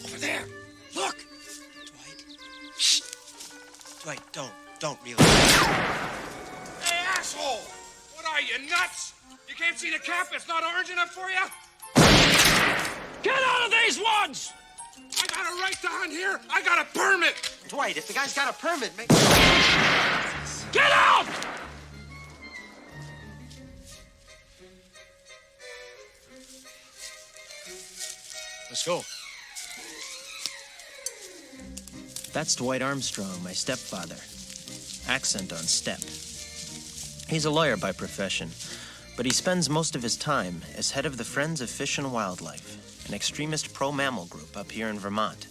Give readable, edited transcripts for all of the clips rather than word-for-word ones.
Over there! Look! Dwight. Shh! Dwight, don't really. Hey, asshole! What are you, nuts? You can't see the cap? It's not orange enough for you? Get out of these woods! I got a right to hunt here. I got a permit. Dwight, if the guy's got a permit, make... Get out! Let's go. That's Dwight Armstrong, my stepfather. Accent on step. He's a lawyer by profession, but he spends most of his time as head of the Friends of Fish and Wildlife, an extremist pro-mammal group up here in Vermont.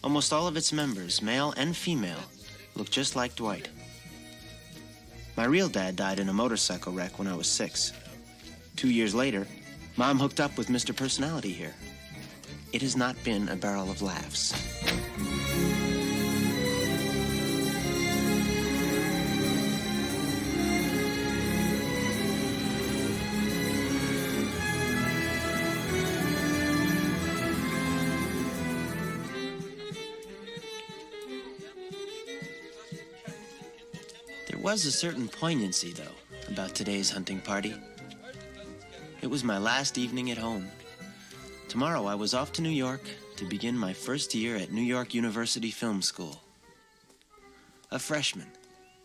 Almost all of its members, male and female, look just like Dwight. My real dad died in a motorcycle wreck when I was 6. 2 years later, Mom hooked up with Mr. Personality here. It has not been a barrel of laughs. There was a certain poignancy, though, about today's hunting party. It was my last evening at home. Tomorrow, I was off to New York to begin my first year at New York University Film School. A freshman.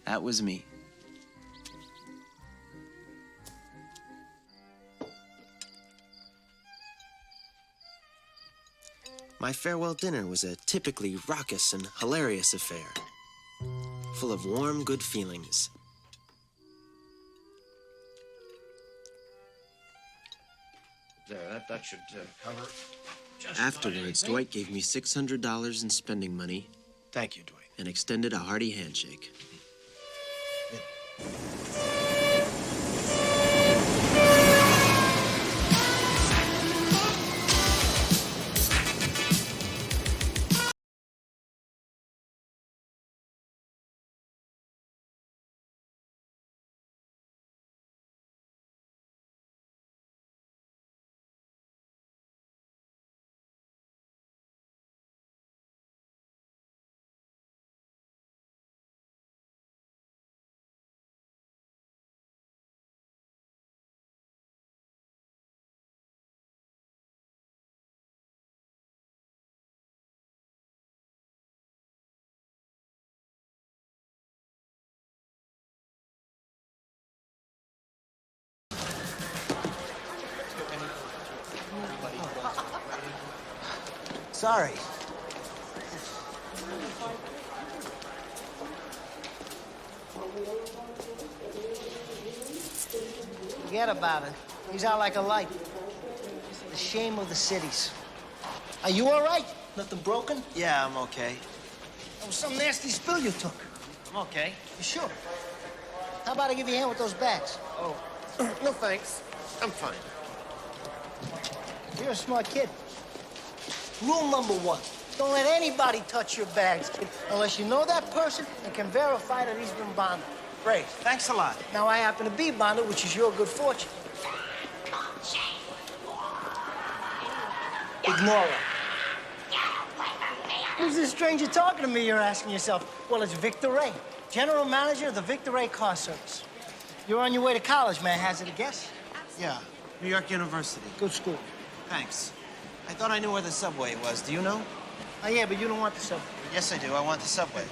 That was me. My farewell dinner was a typically raucous and hilarious affair, full of warm, good feelings. There, that should cover. Afterwards, Dwight gave me $600 in spending money. Thank you, Dwight. And extended a hearty handshake. Sorry. Forget about it. He's out like a light. The shame of the cities. Are you all right? Nothing broken? Yeah, I'm okay. That was some nasty spill you took. I'm okay. You sure? How about I give you a hand with those bags? Oh, no thanks. I'm fine. You're a smart kid. Rule number 1, don't let anybody touch your bags, kid, unless you know that person and can verify that he's been bonded. Great. Thanks a lot. Now, I happen to be bonded, which is your good fortune. Ignore her. Who's this stranger talking to me, you're asking yourself? Well, it's Victor Ray, general manager of the Victor Ray Car Service. You're on your way to college, may I hazard a guess? Yeah, New York University. Good school. Thanks. I thought I knew where the subway was. Do you know? Oh, yeah, but you don't want the subway. Yes, I do. I want the subway.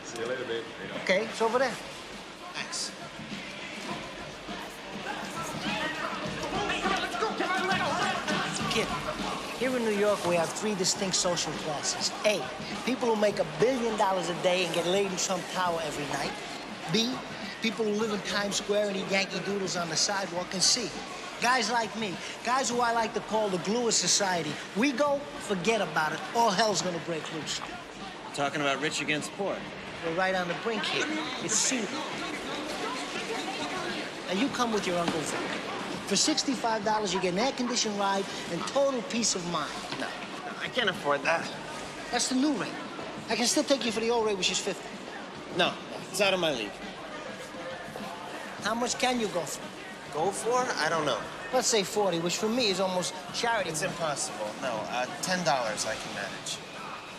See you later, babe. Okay, it's over there. Thanks. Kid, here in New York, we have 3 distinct social classes. A, people who make $1 billion a day and get laid in some tower every night. B, people who live in Times Square and eat Yankee Doodles on the sidewalk. And C, guys like me, guys who I like to call the glue of society. We go, forget about it. All hell's gonna break loose. Talking about rich against poor. We're right on the brink here. It's seething. Now, you come with your Uncle Vic. For $65, you get an air-conditioned ride and total peace of mind. No, I can't afford that. That's the new rate. I can still take you for the old rate, which is 50. No, it's out of my league. How much can you go for? Go for? I don't know. Let's say 40, which for me is almost charity. It's impossible. No, $10 I can manage.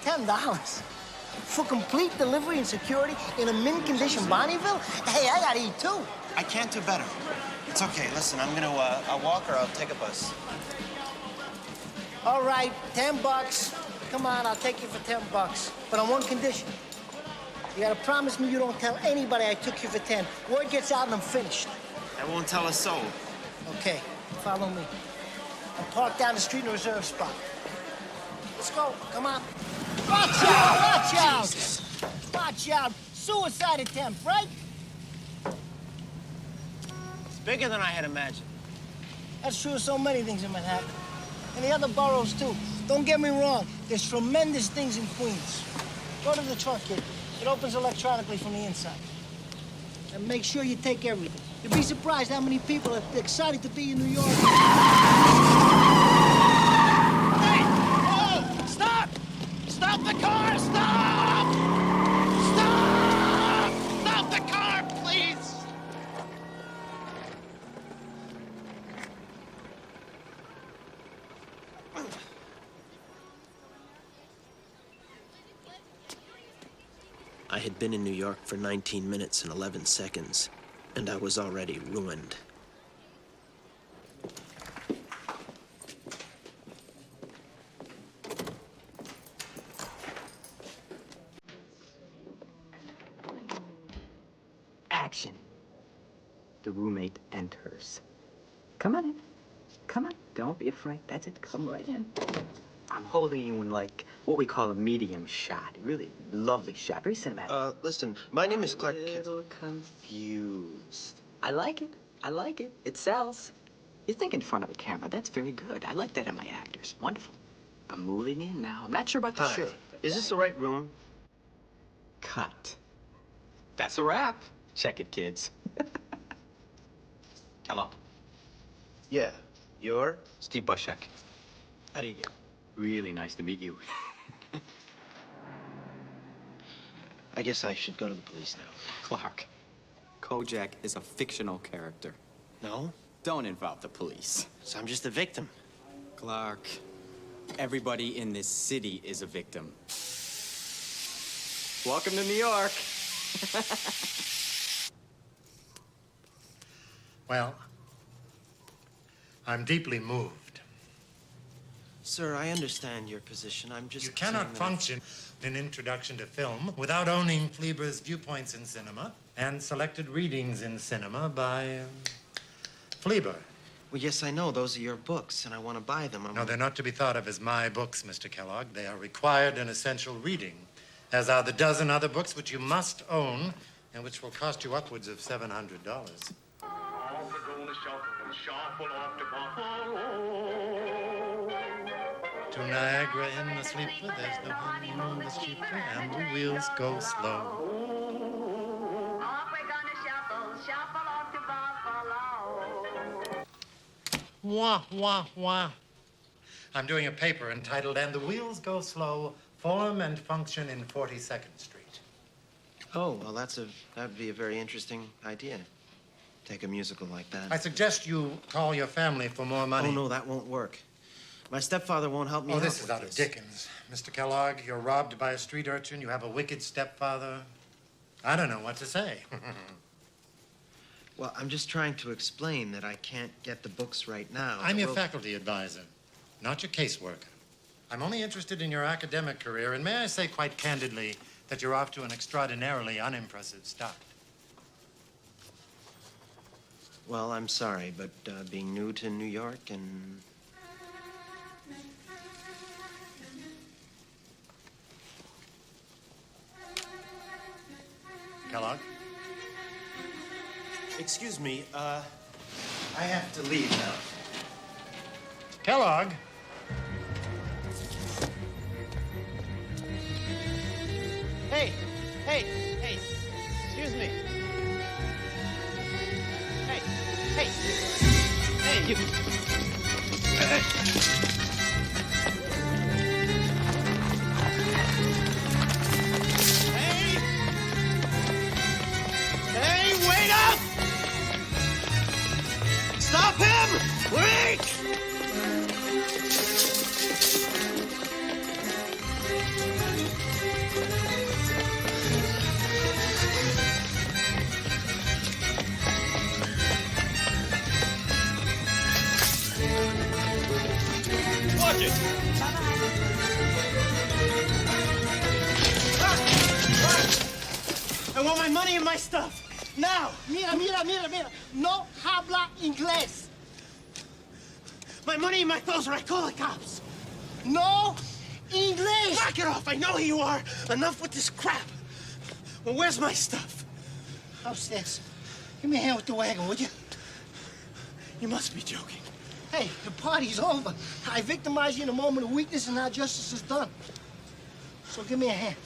$10? For complete delivery and security in a mint condition Bonneville? Hey, I gotta eat too. I can't do better. It's okay. Listen, I'm gonna I'll walk or I'll take a bus. All right, $10. Come on, I'll take you for $10. But on one condition. You gotta promise me you don't tell anybody I took you for 10. Word gets out and I'm finished. I won't tell a soul. Okay, follow me. I'll park down the street in a reserve spot. Let's go, come on. Watch out, watch out! Jesus. Watch out, suicide attempt, right? It's bigger than I had imagined. That's true of so many things in Manhattan. And the other boroughs, too. Don't get me wrong, there's tremendous things in Queens. Go to the trunk, kid. It opens electronically from the inside. And make sure you take everything. You'd be surprised how many people are excited to be in New York. Hey! Oh! Stop! Stop the car! Stop! Stop! Stop the car, please! I had been in New York for 19 minutes and 11 seconds, and I was already ruined. Action. The roommate enters. Come on in. Come on. Don't be afraid. That's it. Come right in. I'm holding you in, like, what we call a medium shot. Really lovely shot. Very cinematic. Listen, my name is Clark. A little confused. I like it. I like it. It sells. You think in front of a camera. That's very good. I like that in my actors. Wonderful. I'm moving in now. I'm not sure about the Hi. shirt. Is this the right room? Cut. That's a wrap. Check it, kids. Hello. Yeah. You're? Steve Bushek. How do you get? Really nice to meet you. I guess I should go to the police now. Clark, Kojak is a fictional character. No? Don't involve the police. So I'm just a victim. Clark, everybody in this city is a victim. Welcome to New York. Well, I'm deeply moved. Sir, I understand your position. I'm just You cannot saying that function in Introduction to Film without owning Fleaber's Viewpoints in Cinema and Selected Readings in Cinema by Fleaber. Well, yes, I know. Those are your books, and I want to buy them. No, they're not to be thought of as my books, Mr. Kellogg. They are required and essential reading, as are the dozen other books which you must own and which will cost you upwards of $700. To Niagara in the sleeper, there's no honeymoon that's cheaper, and the wheels go slow. Off we're gonna shuffle, shuffle off to Buffalo. Wah, wah, wah. I'm doing a paper entitled And the Wheels Go Slow, Form and Function in 42nd Street. Oh, well, that'd be a very interesting idea. Take a musical like that. I suggest you call your family for more money. Oh, no, that won't work. My stepfather won't help me out This is with out of Dickens. Mr. Kellogg, you're robbed by a street urchin. You have a wicked stepfather. I don't know what to say. Well, I'm just trying to explain that I can't get the books right now. I'm your faculty advisor, not your caseworker. I'm only interested in your academic career, and may I say quite candidly that you're off to an extraordinarily unimpressive start. Well, I'm sorry, but being new to New York and... Kellogg? Excuse me, I have to leave now. Kellogg? Hey, excuse me. Hey, you. Watch it! I want my money and my stuff. Now. Mira. No habla inglés. My money and my clothes, or I call the cops. No English. Knock it off. I know who you are. Enough with this crap. Well, where's my stuff? Upstairs. Give me a hand with the wagon, would you? You must be joking. Hey, the party's over. I victimized you in a moment of weakness, and now justice is done. So give me a hand.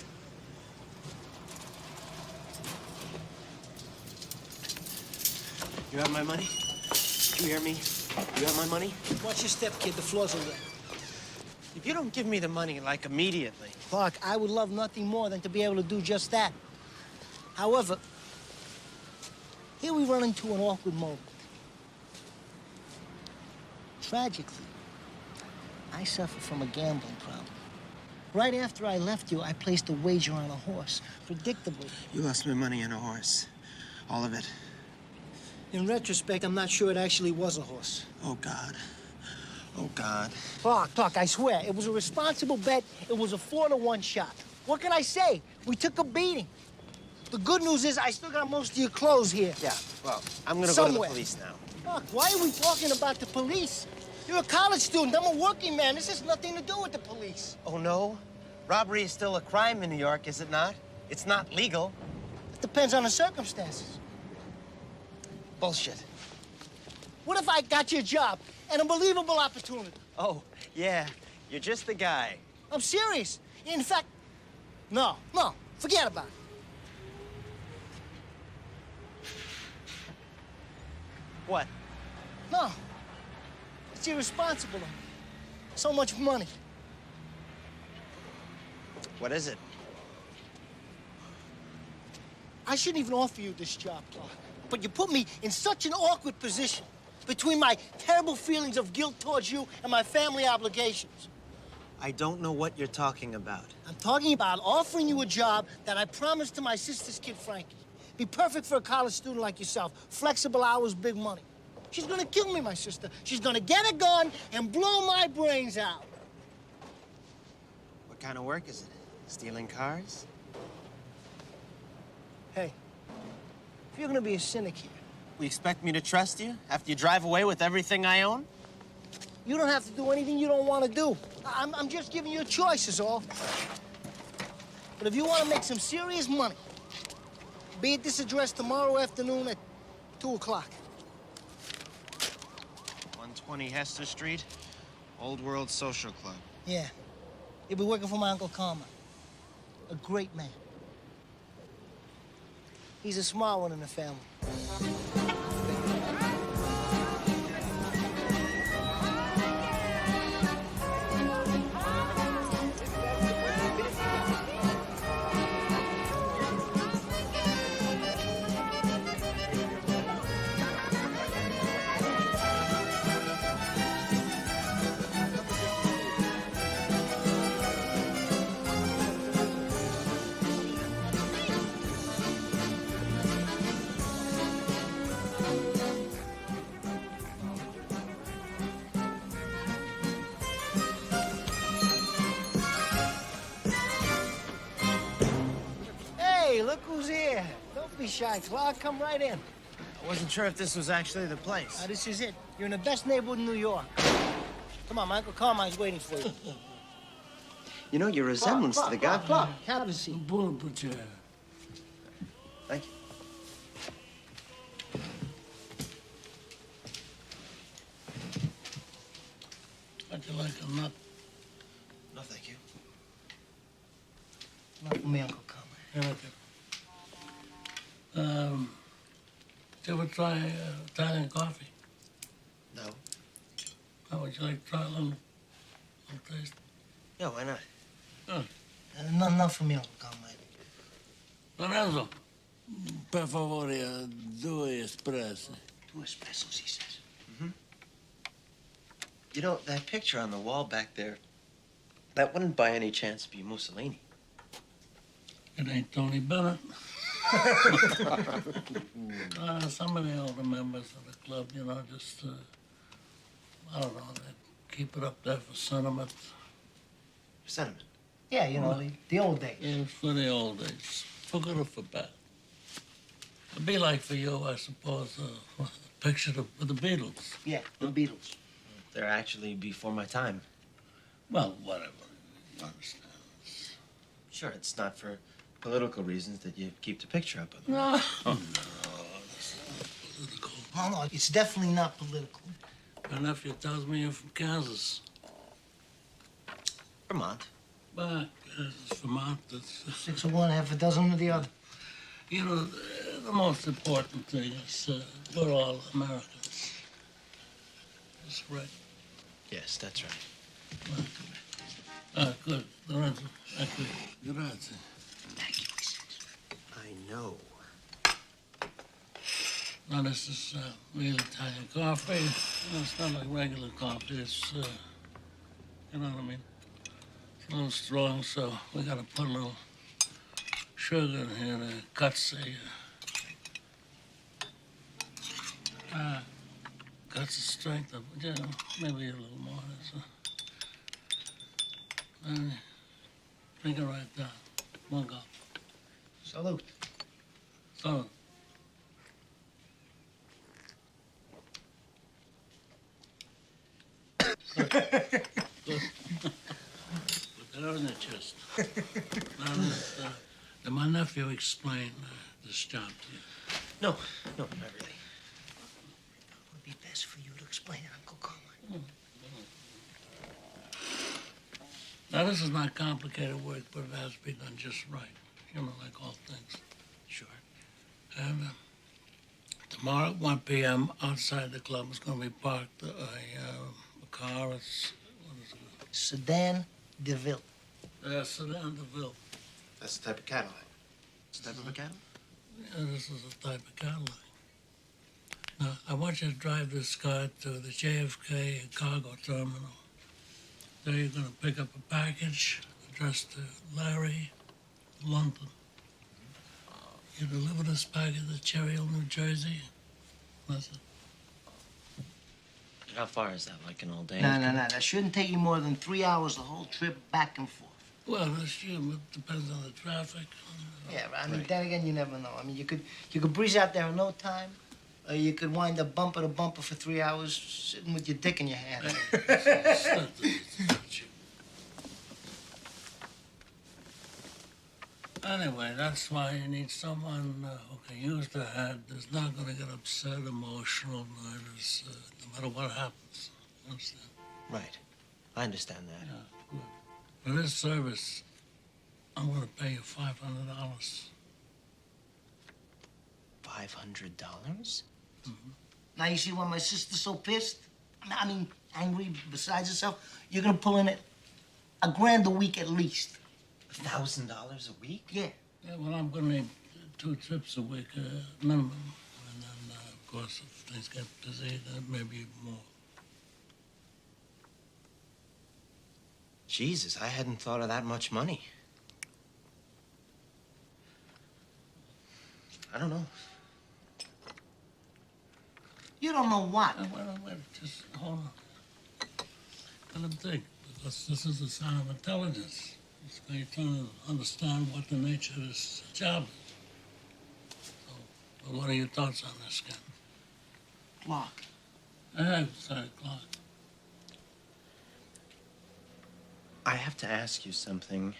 You have my money? You hear me? You have my money? Watch your step, kid. The floors are wet. If you don't give me the money, like, immediately. Clark, I would love nothing more than to be able to do just that. However, here we run into an awkward moment. Tragically, I suffer from a gambling problem. Right after I left you, I placed a wager on a horse. Predictably. You lost my money on a horse. All of it. In retrospect, I'm not sure it actually was a horse. Oh, God. Oh, God. Clark, I swear, it was a responsible bet. It was a 4-to-1 shot. What can I say? We took a beating. The good news is I still got most of your clothes here. Yeah, well, I'm gonna go to Somewhere. the police now. Clark, why are we talking about the police? You're a college student. I'm a working man. This has nothing to do with the police. Oh, no? Robbery is still a crime in New York, is it not? It's not legal. It depends on the circumstances. Bullshit. What if I got you a job? An unbelievable opportunity. Oh, yeah. You're just the guy. I'm serious. In fact, no, forget about it. What? No. It's irresponsible. So much money. What is it? I shouldn't even offer you this job, Clark. But you put me in such an awkward position between my terrible feelings of guilt towards you and my family obligations. I don't know what you're talking about. I'm talking about offering you a job that I promised to my sister's kid, Frankie. Be perfect for a college student like yourself. Flexible hours, big money. She's gonna kill me, my sister. She's gonna get a gun and blow my brains out. What kind of work is it? Stealing cars? Hey, if you're gonna be a cynic here, You expect me to trust you after you drive away with everything I own? you don't have to do anything you don't want to do. I'm just giving you a choice, is all. But if you want to make some serious money, be at this address tomorrow afternoon at 2 o'clock. 120 Hester Street, Old World Social Club. Yeah. You'll be working for my Uncle Carmine. A great man. He's a smart one in the family. Hey, look who's here. Don't be shy, Clark. Come right in. I wasn't sure if this was actually the place. This is it. You're in the best neighborhood in New York. Come on, my Uncle Carmine's waiting for you. You know, your resemblance to the godfather. Clark, have a seat. Thank you. Would you like a nut? No, thank you. Not for me, Uncle Carmine. Did you ever try Italian coffee? No. How would you like to try a little taste? Yeah, why not? Not for me, Uncle Carmine. Lorenzo, per favore, 2 espressi. 2 espressos, he says. You know, that picture on the wall back there, that wouldn't by any chance be Mussolini. It ain't Tony Bennett. Some of the older members of the club, you know, just, I don't know, they keep it up there for sentiment. Sentiment? Yeah, you know, the old days. Yeah, for the old days, for good or for bad. It'd be like for you, I suppose, a picture of the Beatles. Yeah, the Beatles. They're actually before my time. Well, whatever. You understand. Sure, it's not for political reasons that you keep the picture up of them. No. No, it's not political. Oh, no, it's definitely not political. My nephew tells me you're from Kansas. Vermont. But Kansas, Vermont, that's... 6 of one, half a dozen of the other. You know, the most important thing is we're all Americans. That's right. Yes, that's right. Good. Lorenzo, thank you. Grazie. Thank you, I know. Now, this is real Italian coffee. You know, it's not like regular coffee. It's, you know what I mean? It's a little strong, so we gotta put a little sugar in here to cuts the strength of it. You know, maybe a little more. And drink it right down. One go. Salute. So. Good. Good. Put that on the chest. Now, did my nephew explain this job to you? No, not really. It would be best for you to explain it, Uncle Carmine. Now, this is not complicated work, but it has to be done just right. You know, like all things. Sure. And tomorrow at 1 p.m. outside the club is going to be parked a car. It's, what is it? Sedan DeVille. Sedan DeVille. That's the type of Cadillac. It's the type of a Cadillac? Yeah, this is a type of Cadillac. Now, I want you to drive this car to the JFK cargo terminal. There you're going to pick up a package addressed to Larry, London. You deliver this package to Cherry Hill, New Jersey. That's it. How far is that? Like an all day? No. That shouldn't take you more than 3 hours the whole trip back and forth. Well, that's true, but it depends on the traffic. Yeah, but I mean, then again, you never know. I mean, you could breeze out there in no time, or you could wind up bumper to bumper for 3 hours sitting with your dick in your hand. It's not cheap. Anyway, that's why you need someone who can use their head, that's not going to get upset, emotional, no matter what happens. You understand? Right. I understand that. Yeah, good. For this service, I'm going to pay you $500. $500? Now, you see why my sister's so pissed? I mean, angry, besides herself? You're gonna pull in $1,000 a week at least. $1,000 a week? Yeah, well, I'm gonna need 2 trips a week minimum. And then, of course, if things get busy, then maybe more. Jesus, I hadn't thought of that much money. I don't know. You don't know what? Wait, just hold on. Let him think, because this is a sign of intelligence. It's going to trying to understand what the nature of this job is. So, well, what are your thoughts on this, Ken? Clock. Sorry, clock. I have to ask you something.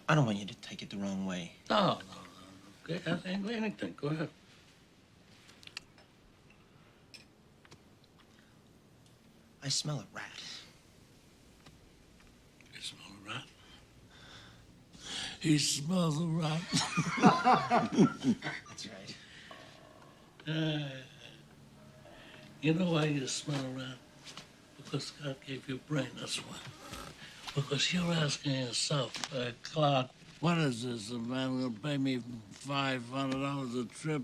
I don't want you to take it the wrong way. No. Okay, ask anything. Go ahead. I smell a rat. You smell a rat? He smells a rat. That's right. You know why you smell a rat? Because God gave you a brain, that's why. Because you're asking yourself, Clark, what is this? A man gonna pay me $500 a trip?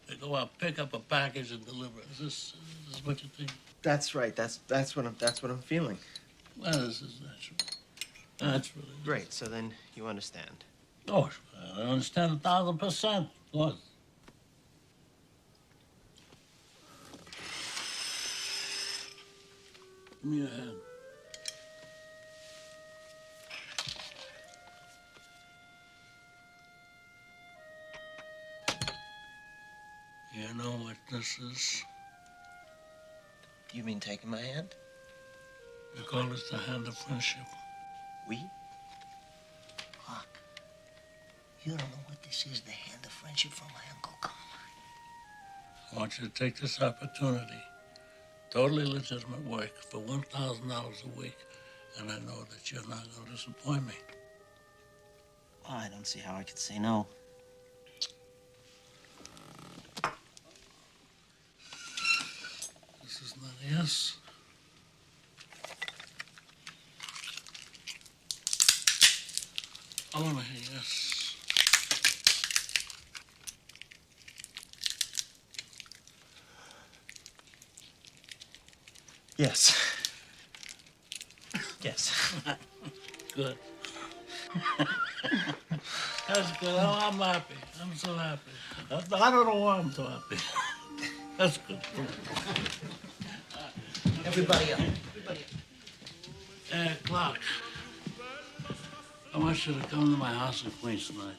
They go out, pick up a package, and deliver it. Is this what you think? That's right. That's what I'm feeling. Well, this is natural. That's really Great. So then you understand. Oh, I understand 1,000%. Of course. Give me your hand. You know what this is? Do you mean taking my hand? We call this the hand of friendship. We? Clark, you don't know what this is, the hand of friendship from my Uncle Carl. I want you to take this opportunity, totally legitimate work, for $1,000 a week, and I know that you're not going to disappoint me. Oh, I don't see how I could say no. This is not yes. I want to hear yes. Yes. Yes. Good. That's good. Oh, I'm happy. I'm so happy. I don't know why I'm so happy. That's good. Everybody up. Clark, I want you to come to my house in Queens tonight.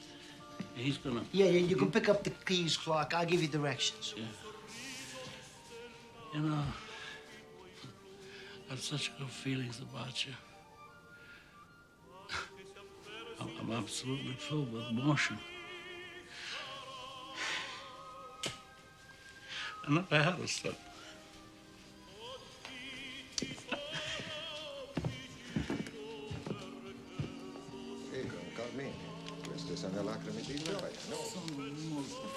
He's gonna... Yeah, you can pick up the keys, Clark. I'll give you directions. Yeah. You know, I have such good feelings about you. I'm absolutely filled with emotion. I never had a son.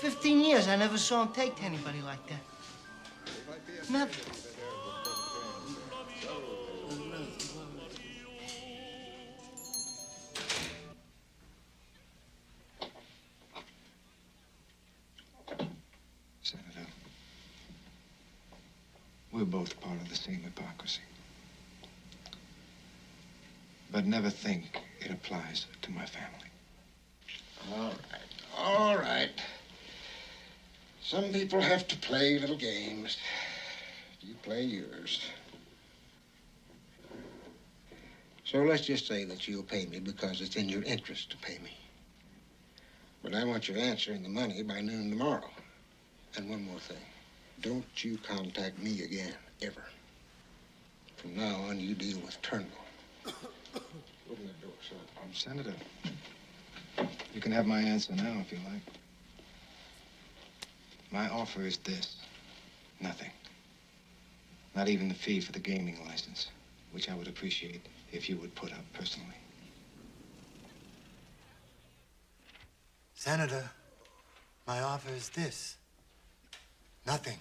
For 15 years, I never saw him take to anybody like that. Never. Senator, we're both part of the same hypocrisy. But never think it applies to my family. All right. Some people have to play little games. You play yours. So let's just say that you'll pay me because it's in your interest to pay me. But I want your answer and the money by noon tomorrow. And one more thing. Don't you contact me again, ever. From now on, you deal with Turnbull. Open the door, sir. Senator, you can have my answer now if you like. My offer is this. Nothing. Not even the fee for the gaming license, which I would appreciate if you would put up personally. Senator, my offer is this. Nothing.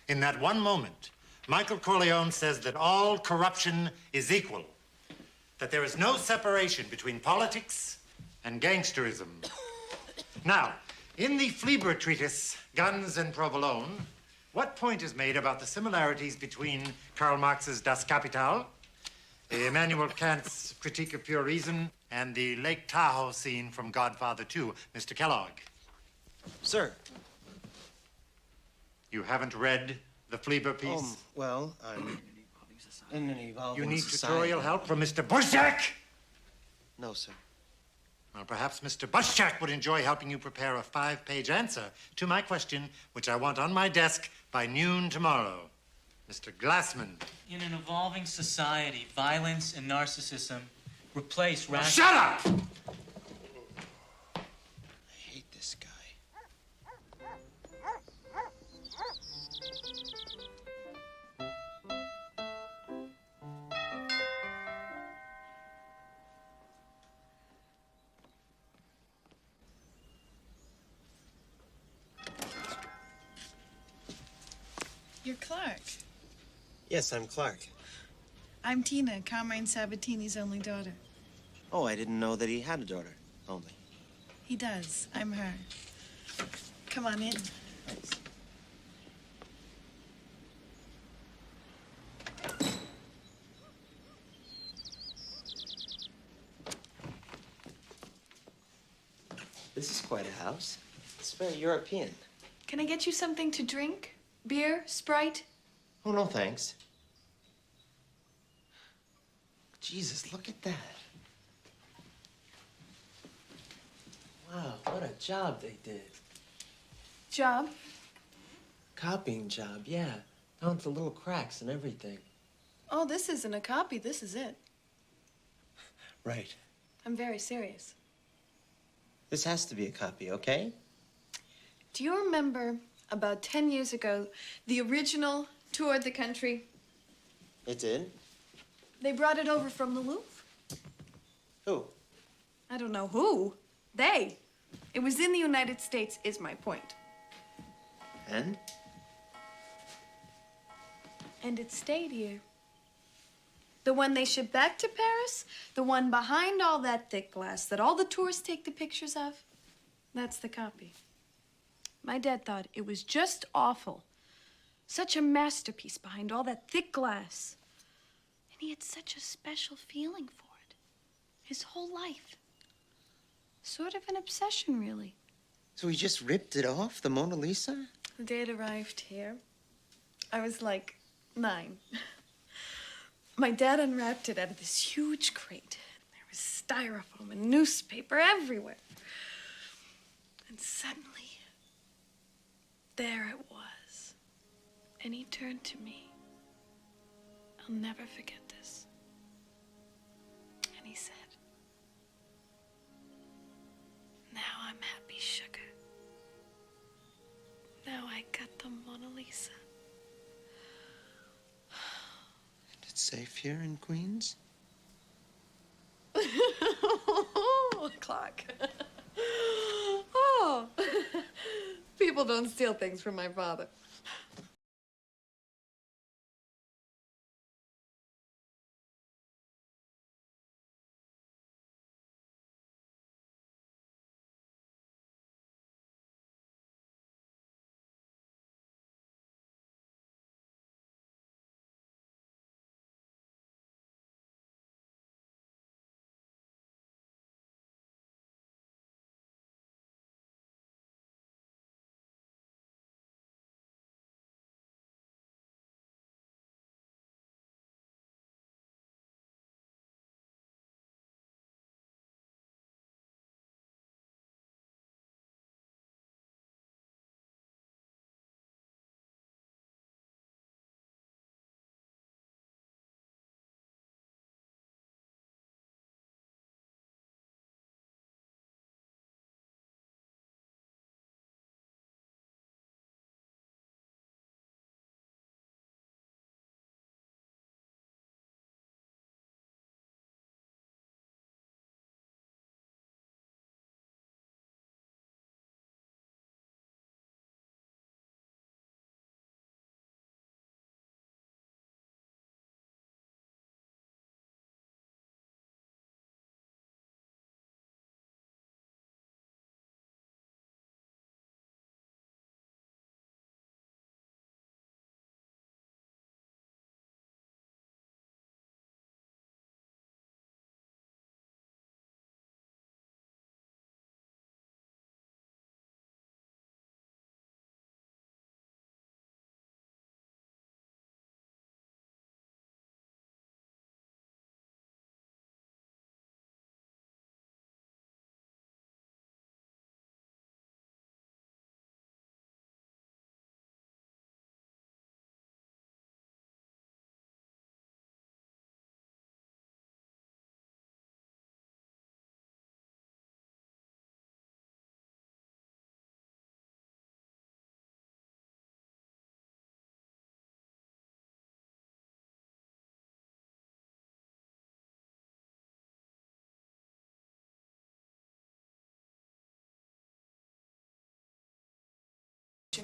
In that one moment, Michael Corleone says that all corruption is equal, that there is no separation between politics and gangsterism. Now, in the Fleber treatise, Guns and Provolone, what point is made about the similarities between Karl Marx's Das Kapital, Immanuel Kant's Critique of Pure Reason, and the Lake Tahoe scene from Godfather 2, Mr. Kellogg? Sir. You haven't read the Fleber piece? Well, I'm in an evolving You need society. tutorial help from Mr. Bushak? No, sir. Well, perhaps Mr. Bushak would enjoy helping you prepare a 5-page answer to my question, which I want on my desk by noon tomorrow. Mr. Glassman. In an evolving society, violence and narcissism replace Now, shut up! I hate this guy. You're Clark. Yes, I'm Clark. I'm Tina, Carmine Sabatini's only daughter. Oh, I didn't know that he had a daughter, only. He does. I'm her. Come on in. Thanks. This is quite a house. It's very European. Can I get you something to drink? Beer? Sprite? Oh, no, thanks. Jesus, look at that. Wow, what a job they did. Job? Copying job, yeah. Down to the little cracks and everything. Oh, this isn't a copy. This is it. Right. I'm very serious. This has to be a copy, okay? Do you remember about 10 years ago, the original toured the country? It did? They brought it over from the Louvre. Who? I don't know who. They. It was in the United States, is my point. And? And it stayed here. The one they shipped back to Paris, the one behind all that thick glass that all the tourists take the pictures of, that's the copy. My dad thought it was just awful. Such a masterpiece behind all that thick glass. And he had such a special feeling for it. His whole life. Sort of an obsession, really. So he just ripped it off, the Mona Lisa? The day it arrived here, I was like 9. My dad unwrapped it out of this huge crate. There was styrofoam and newspaper everywhere. And suddenly, there it was. And he turned to me. I'll never forget this. And he said, "Now I'm happy, sugar. Now I got the Mona Lisa." It's safe here in Queens? Clock. Oh. People don't steal things from my father.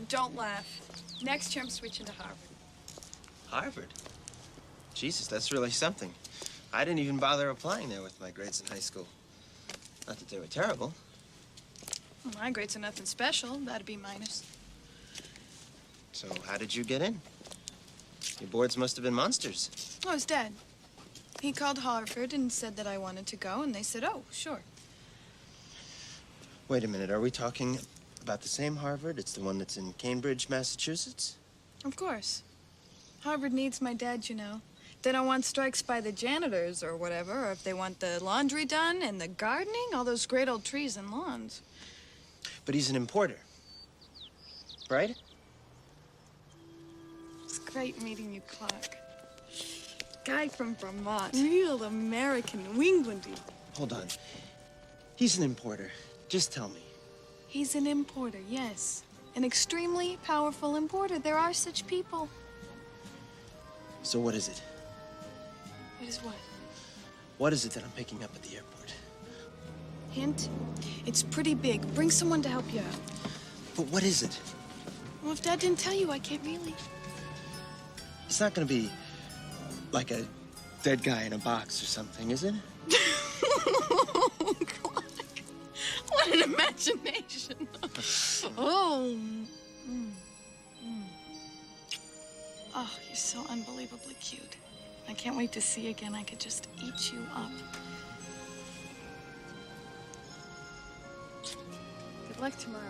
Don't laugh. Next term, switching to Harvard. Harvard? Jesus, that's really something. I didn't even bother applying there with my grades in high school. Not that they were terrible. Well, my grades are nothing special. That'd be minus. So how did you get in? Your boards must have been monsters. Oh, his dad. He called Harvard and said that I wanted to go, and they said, oh, sure. Wait a minute, are we talking about the same Harvard? It's the one that's in Cambridge, Massachusetts? Of course. Harvard needs my dad, you know. They don't want strikes by the janitors or whatever, or if they want the laundry done and the gardening, all those great old trees and lawns. But he's an importer, right? It's great meeting you, Clark. Guy from Vermont. Real American, New Englandy. Hold on. He's an importer. Just tell me. He's an importer, yes. An extremely powerful importer. There are such people. So what is it? What is what? What is it that I'm picking up at the airport? Hint? It's pretty big. Bring someone to help you out. But what is it? Well, if Dad didn't tell you, I can't really. It's not gonna be like a dead guy in a box or something, is it? Clark, what an imagination. Oh. Oh, you're so unbelievably cute. I can't wait to see you again. I could just eat you up. Good luck tomorrow.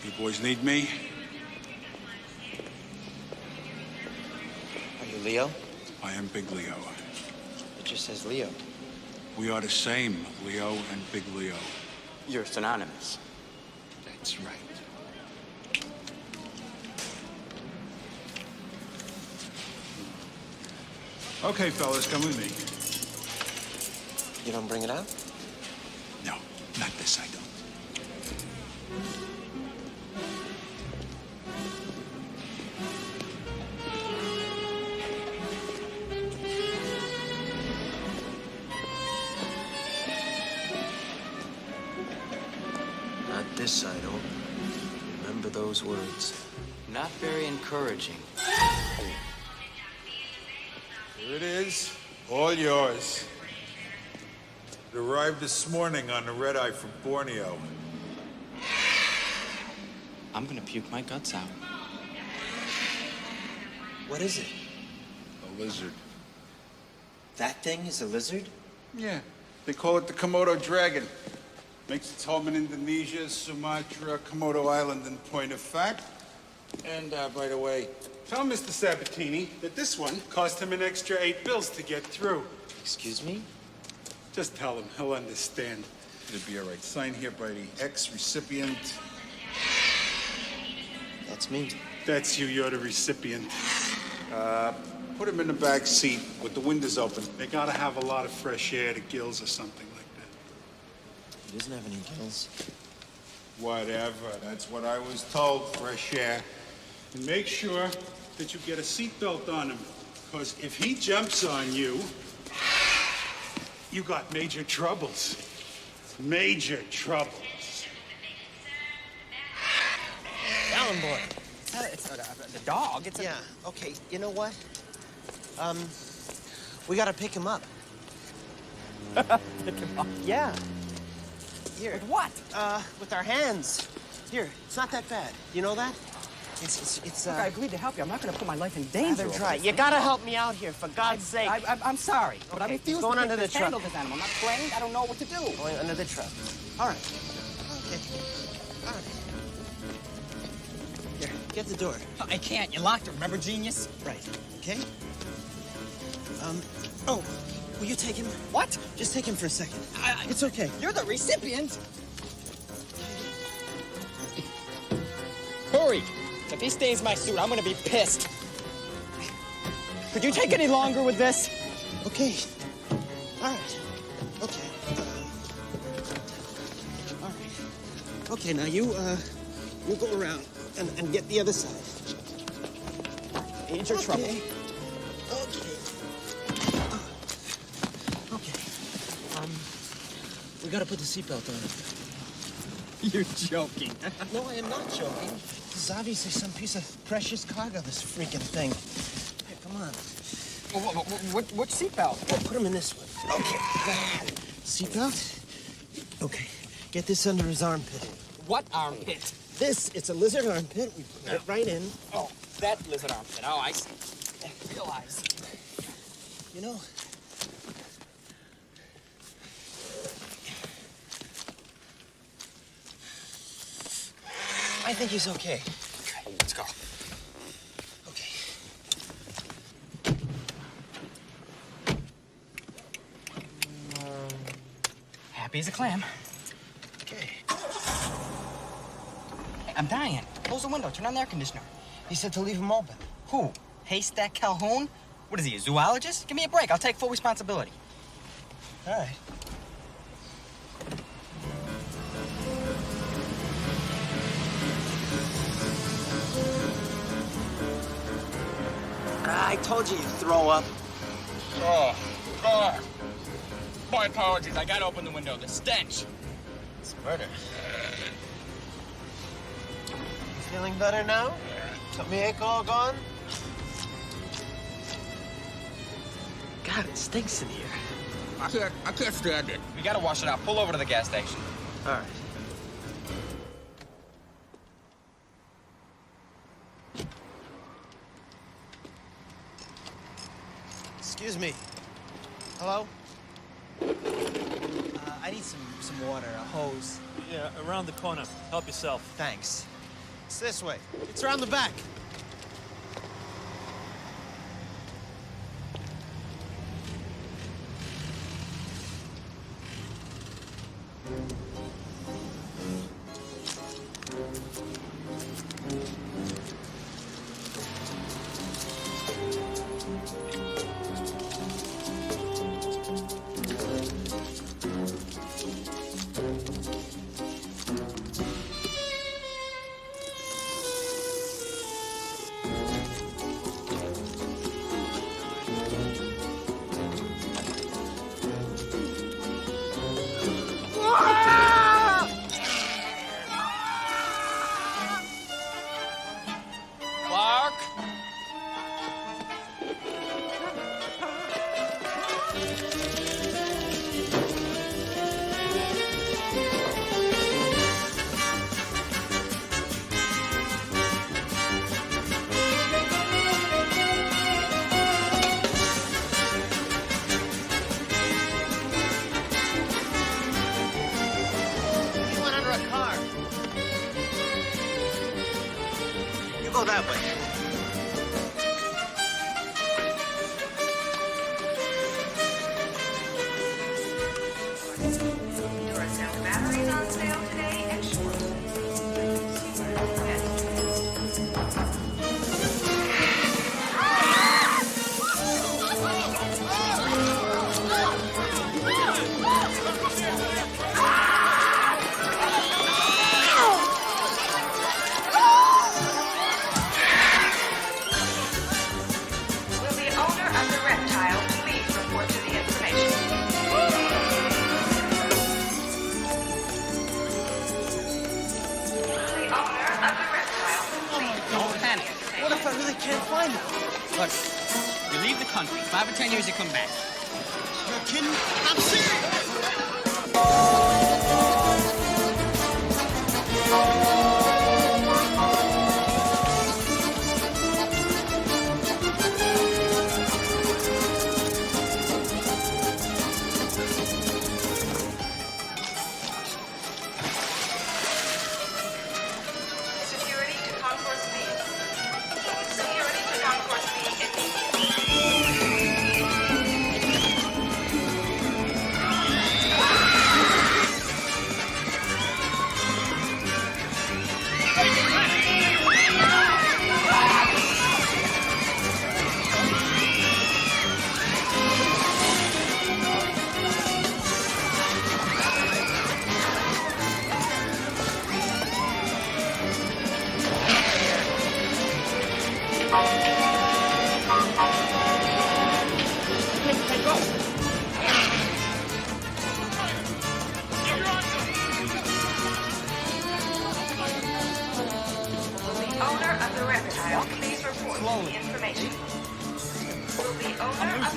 You boys need me? Are you Leo? I am Big Leo. It just says Leo. We are the same, Leo and Big Leo. You're synonymous. That's right. Okay, fellas, come with me. You don't bring it out? No, not this, I don't. Not this, I don't. Remember those words. Not very encouraging. Here it is, all yours. It arrived this morning on the red-eye from Borneo. I'm gonna puke my guts out. What is it? A lizard. That thing is a lizard? Yeah, they call it the Komodo dragon. Makes its home in Indonesia, Sumatra, Komodo Island in point of fact. And, by the way, tell Mr. Sabatini that this one cost him an extra 8 bills to get through. Excuse me? Just tell him, he'll understand. It'll be all right. Sign here by the ex-recipient. That's me. That's you, you're the recipient. Put him in the back seat with the windows open. They gotta have a lot of fresh air, the gills or something like that. He doesn't have any gills. Whatever, that's what I was told, fresh air. And make sure that you get a seatbelt on him, because if he jumps on you, you got major troubles. Major troubles. Alan boy. It's the dog. It's Yeah, okay, you know what? We gotta pick him up. Pick him up. Yeah. Here. With what? With our hands. Here, it's not that bad. You know that? It's Look, I agreed to help you. I'm not going to put my life in danger. Rather dry. You gotta help me out here, for God's sake. I'm sorry, but I Okay, refuse going to under the truck. handle this animal. I'm not trained. I don't know what to do. Going under the truck. All right. Okay. All right. Here, get the door. I can't. You locked it. Remember, genius? Right. Okay. Oh, will you take him? What? Just take him for a second. It's okay. You're the recipient. Hurry! If he stains my suit, I'm gonna be pissed. Could you take any longer with this? Okay. All right. Okay. All right. Okay, now you go around and get the other side. Ain't your trouble. Okay. Okay. We gotta put the seatbelt on. You're joking. No, I am not joking. This is obviously some piece of precious cargo, this freaking thing. Here, come on. What seatbelt? Oh, put him in this one. Okay. Seatbelt? Okay. Get this under his armpit. What armpit? This, it's a lizard armpit. We put it right in. Oh, that lizard armpit. Oh, I see. I realize. You know, I think he's okay. Okay, let's go. Okay. Happy as a clam. Okay. Hey, I'm dying. Close the window. Turn on the air conditioner. He said to leave him open. Who? Haystack Calhoun? What is he, a zoologist? Give me a break. I'll take full responsibility. All right. I told you you'd throw up. Oh, God. My apologies. I gotta open the window. The stench. It's murder. You feeling better now? Tummy ache all gone? God, it stinks in here. I can't stand it. We gotta wash it out. Pull over to the gas station. All right. Excuse me. Hello? I need some water, a hose. Yeah, around the corner. Help yourself. Thanks. It's this way. It's around the back. Clark? He went under a car. You go that way. Duracell batteries on sale today at Will the owner of the reptile please report to the information? The owner of the reptile please Don't panic. What if I really can't find him? Look, you leave the country. 5 or 10 years, you come back. You're kidding? I'm serious! Security to Concourse B. Security to Concourse B.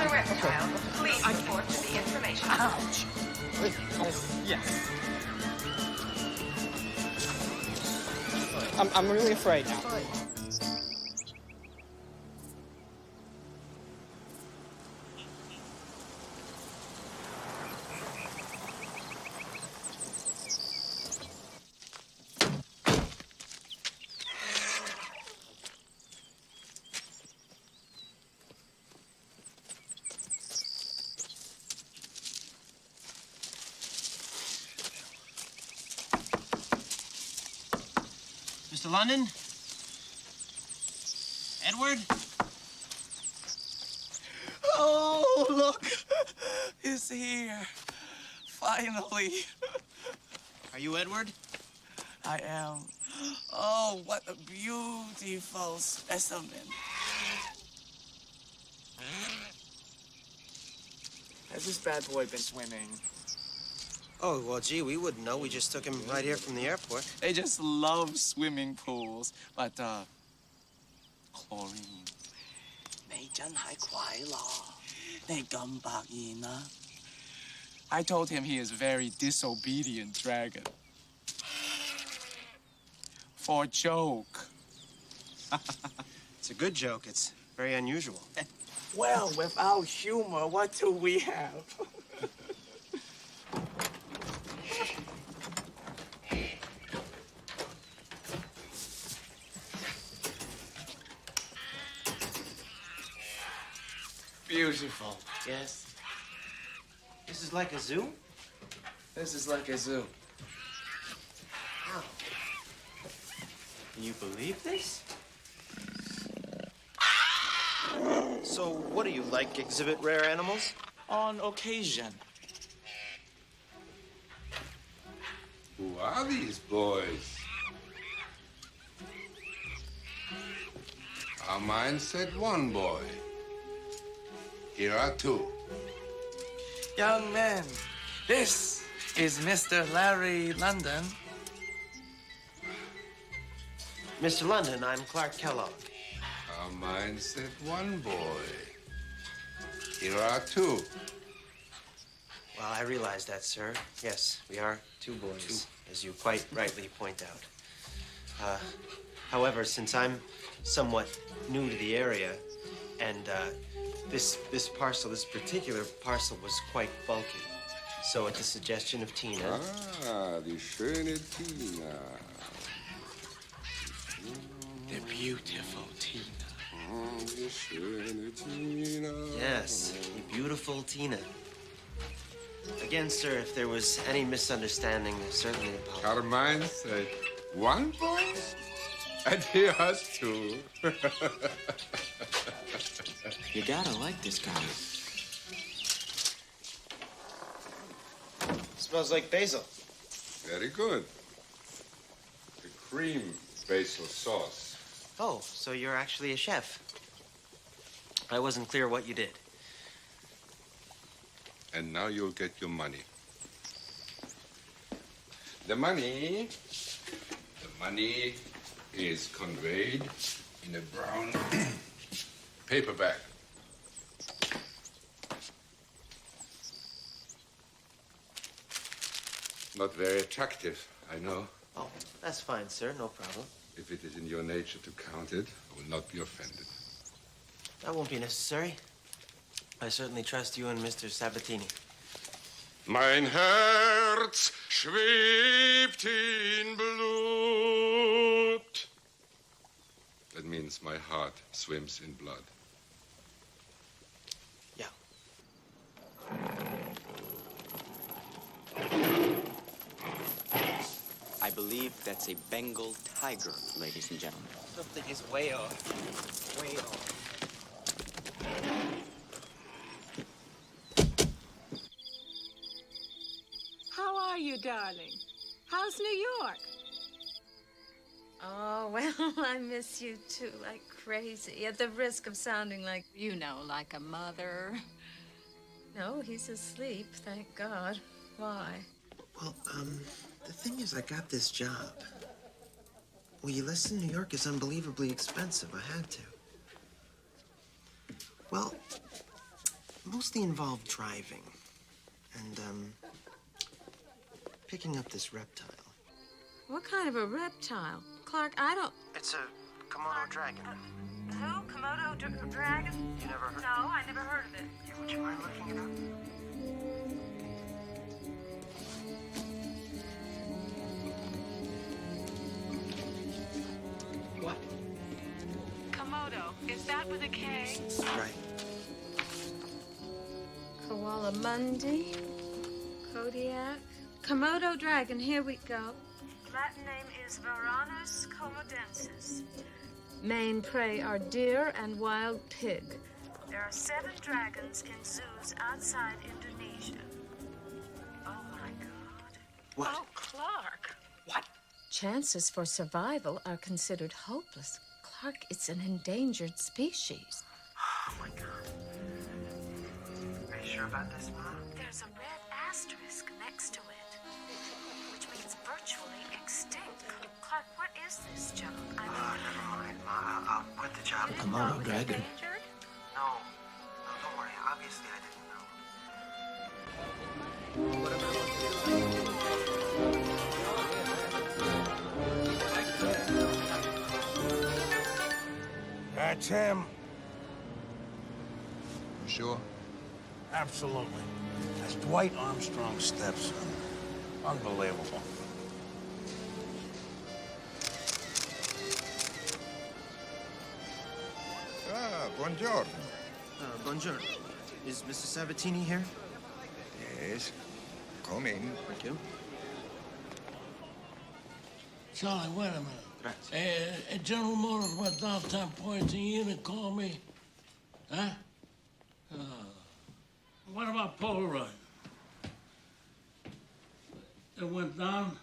other reptiles, please report to the information. Ouch! Yes. I'm really afraid now. Mr. London? Edward? Oh, look! He's here. Finally. Are you Edward? I am. Oh, what a beautiful specimen. Has this bad boy been swimming? Oh, well, gee, we wouldn't know. We just took him right here from the airport. They just love swimming pools, but, chlorine. 你真係快樂，你咁百厭啊? I told him he is a very disobedient dragon. For a joke. It's a good joke. It's very unusual. Well, without humor, what do we have? Beautiful, yes? This is like a zoo? This is like a zoo. How? Can you believe this? So, what do you like? Exhibit rare animals? On occasion. Who are these boys? Our mind said one boy. Here are two. Young man, this is Mr. Larry London. Mr. London, I'm Clark Kellogg. Our mind said one boy. Here are two. Well, I realize that, sir. Yes, we are two boys, as you quite rightly point out. However, since I'm somewhat new to the area, and this particular parcel was quite bulky, so at the suggestion of Tina. Ah, die schöne Tina. The beautiful Tina. Oh, die schöne Tina. Yes, the beautiful Tina. Again, sir, if there was any misunderstanding, certainly apologize. Our mind said one boy, and here has two. You gotta like this guy. Smells like basil. Very good. The cream basil sauce. Oh, so you're actually a chef. I wasn't clear what you did. And now you'll get your money. The money is conveyed in a brown paper bag. Not very attractive, I know. Oh, that's fine, sir. No problem. If it is in your nature to count it, I will not be offended. That won't be necessary. I certainly trust you and Mr. Sabatini. Mein Herz schwebt in Blut. That means my heart swims in blood. Yeah. I believe that's a Bengal tiger, ladies and gentlemen. Something is way off. Way off. How are you, darling? How's New York? Oh, well, I miss you too, like crazy, at the risk of sounding like, You know, like a mother. no, he's asleep, thank God. Why? Well, the thing is, I got this job. Well, you listen, New York is unbelievably expensive. I had to. Well, mostly involve driving and, picking up this reptile. What kind of a reptile? Clark, I don't... It's a Komodo dragon. Who? Komodo dragon? You never heard? No, I never heard of it. Would you mind looking it up? What? Komodo. Is that with a K? Right. Koala Mundi, Kodiak, Komodo dragon, here we go. Latin name is Varanus comodensis. Main prey are deer and wild pig. There are 7 dragons in zoos outside Indonesia. Oh my God. What? Oh, Clark. Chances for survival are considered hopeless. Clark, it's an endangered species. Oh, my God. Are you sure about this, Mom? There's a red asterisk next to it, which means virtually extinct. Clark, what is this junk? I mean, Never mind, Ma. I'll quit the job. Komodo dragon. No, don't worry. Obviously, I didn't know. What am I looking at? That's him. You sure? Absolutely. That's Dwight Armstrong's stepson. Unbelievable. Ah, buongiorno. Buongiorno. Is Mr. Sabatini here? Yes. Come in. Thank you. Charlie, wait a minute. General Motors went downtown pointing in and called me. Huh? What about Polaroid? It went down?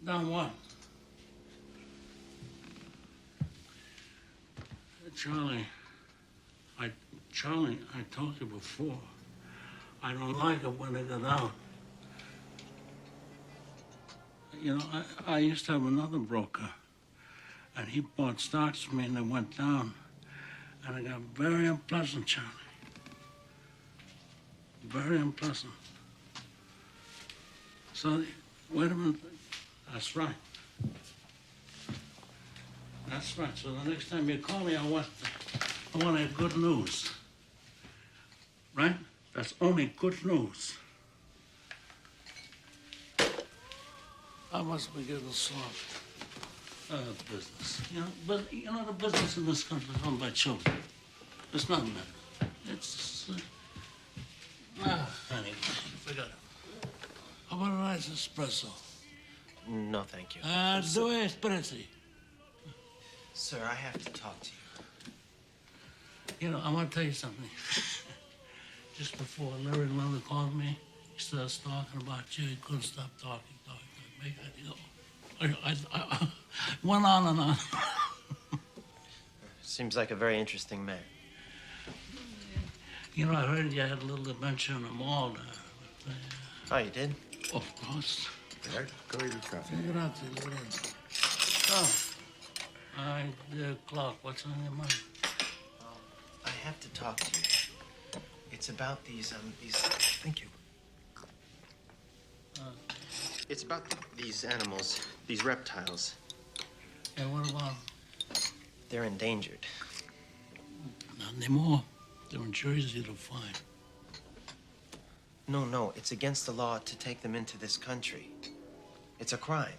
Down what? Charlie, I told you before. I don't like it when they go down. You know, I used to have another broker, and he bought stocks from me, and they went down. And it got very unpleasant, Charlie. Very unpleasant. So, wait a minute. That's right. That's right. So the next time you call me, I want to have good news. Right? That's only good news. I must be getting soft. Business. You know, but you know the business in this country is run by children. It's not men. It's anyway, forget it. How about a nice espresso? No, thank you. Due espressi. Sir, I have to talk to you. You know, I want to tell you something. Just before Larry Leonard called me, he starts talking about you. He couldn't stop talking. I went on and on. Seems like a very interesting man. You know, I heard you had a little adventure in the mall there. Oh, you did? Of course. Right, go eat your coffee. Grazie. Oh, my dear Clark, what's on your mind? I have to talk to you. It's about these. Thank you. It's about these animals, these reptiles. And what about them? They're endangered. Not anymore. They're in Jersey to find. No, it's against the law to take them into this country. It's a crime.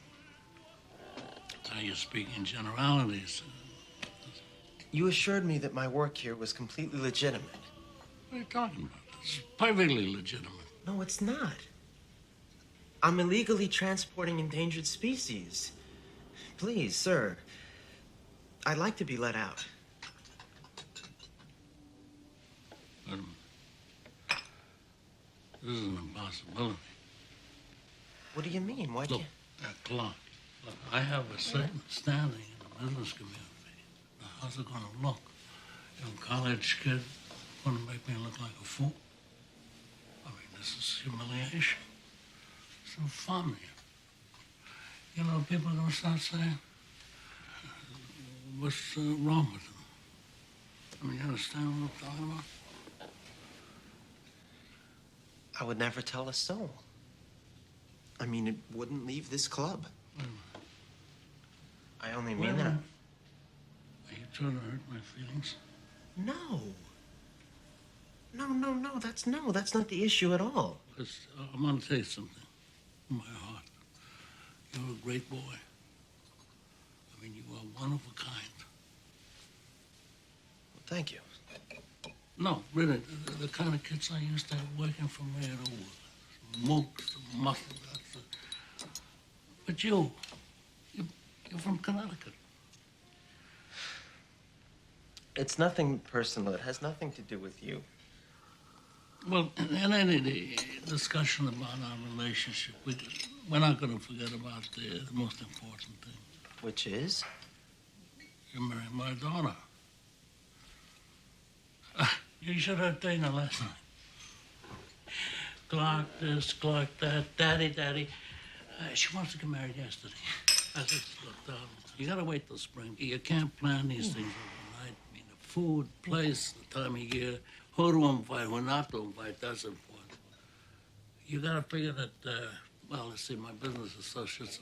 Now you're speaking generalities. You assured me that my work here was completely legitimate. What are you talking about? It's perfectly legitimate. No, it's not. I'm illegally transporting endangered species. Please, sir. I'd like to be let out. Wait a minute. This is an impossibility. What do you mean? Why Look, can't... Clark, look, I have a certain standing in the business community. Now, how's it gonna look? Young college kid gonna make me look like a fool? I mean, this is humiliation. It's infamy. You know, people are gonna start saying, what's wrong with them? I mean, you understand what I'm talking about? I would never tell a soul. I mean, it wouldn't leave this club. I only mean that. Are you trying to hurt my feelings? No. No, that's not the issue at all. I'm gonna tell you something from my heart. You're a great boy. I mean, you are one of a kind. Well, thank you. No, really, the kind of kids I used to have working for me at all. Mooks, muscle, but you're from Connecticut. It's nothing personal. It has nothing to do with you. Well, in any discussion about our relationship, we're not going to forget about the most important thing. Which is? You married my daughter. You should have Dana last night. Clark this, Clark that, daddy. She wants to get married yesterday. I said, look, darling, you got to wait till spring. You can't plan these things overnight. I mean, the food, place, the time of year, who to invite, who not to invite, that's important. You got to figure that, well, let's see, my business associates,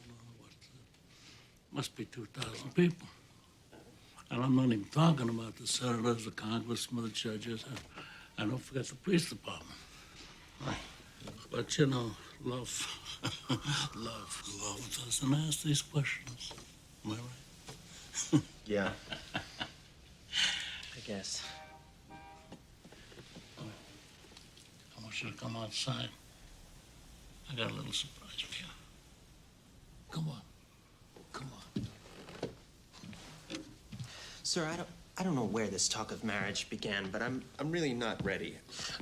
must be 2,000 people. And I'm not even talking about the senators, the congressmen, the judges, and don't forget the police department. Right. But, you know, love doesn't ask these questions. Am I right? Yeah. I guess. I want you to come outside. I got a little surprise for you. Come on. Sir, I don't know where this talk of marriage began, but I'm really not ready.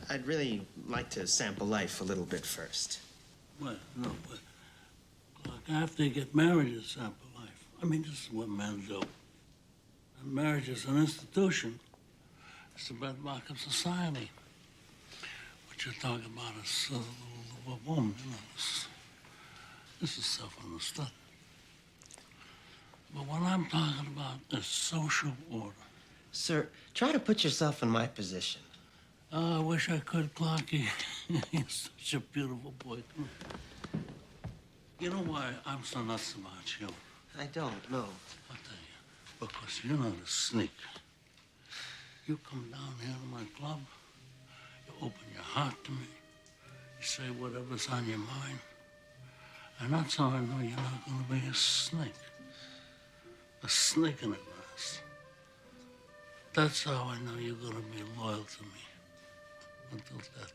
I'd really like to sample life a little bit first. Well, no, but like after you get married, you sample life. I mean, this is what men do. And marriage is an institution. It's the bedrock of society. What you're talking about is a woman, you know. This is self-understood. But what I'm talking about is social order. Sir, try to put yourself in my position. Oh, I wish I could, Clarky. You're such a beautiful boy. You know why I'm so nuts about you? I don't know. I'll tell you. Because you're not a sneak. You come down here to my club, you open your heart to me, you say whatever's on your mind, and that's how I know you're not going to be a snake. A snake in the grass. That's how I know you're going to be loyal to me. Until death.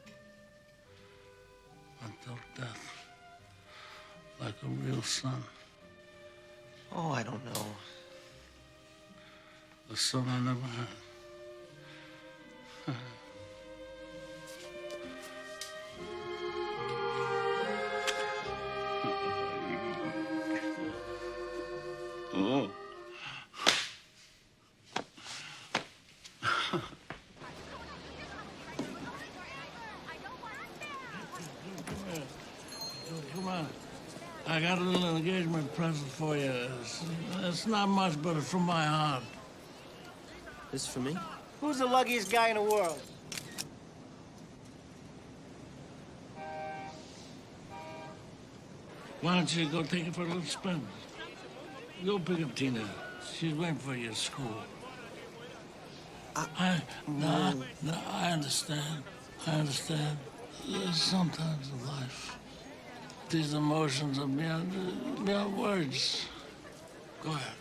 Until death. Like a real son. Oh, I don't know. The son I never had. Oh. Come on. I got a little engagement present for you. It's not much, but it's from my heart. This for me? Who's the luckiest guy in the world? Why don't you go take it for a little spin? Go pick up Tina. She's waiting for you at school. I understand. I understand. Sometimes in life, these emotions are beyond words. Go ahead.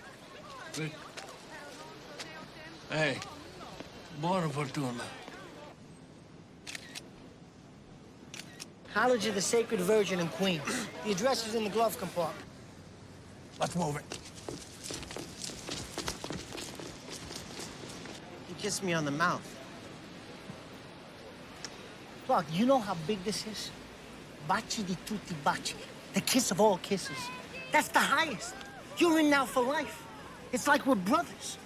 Rick. Hey, buona fortuna. College of the Sacred Virgin in Queens. The address is in the glove compartment. Let's move it. You kissed me on the mouth. Clark, you know how big this is? Baci di tutti baci. The kiss of all kisses. That's the highest. You're in now for life. It's like we're brothers.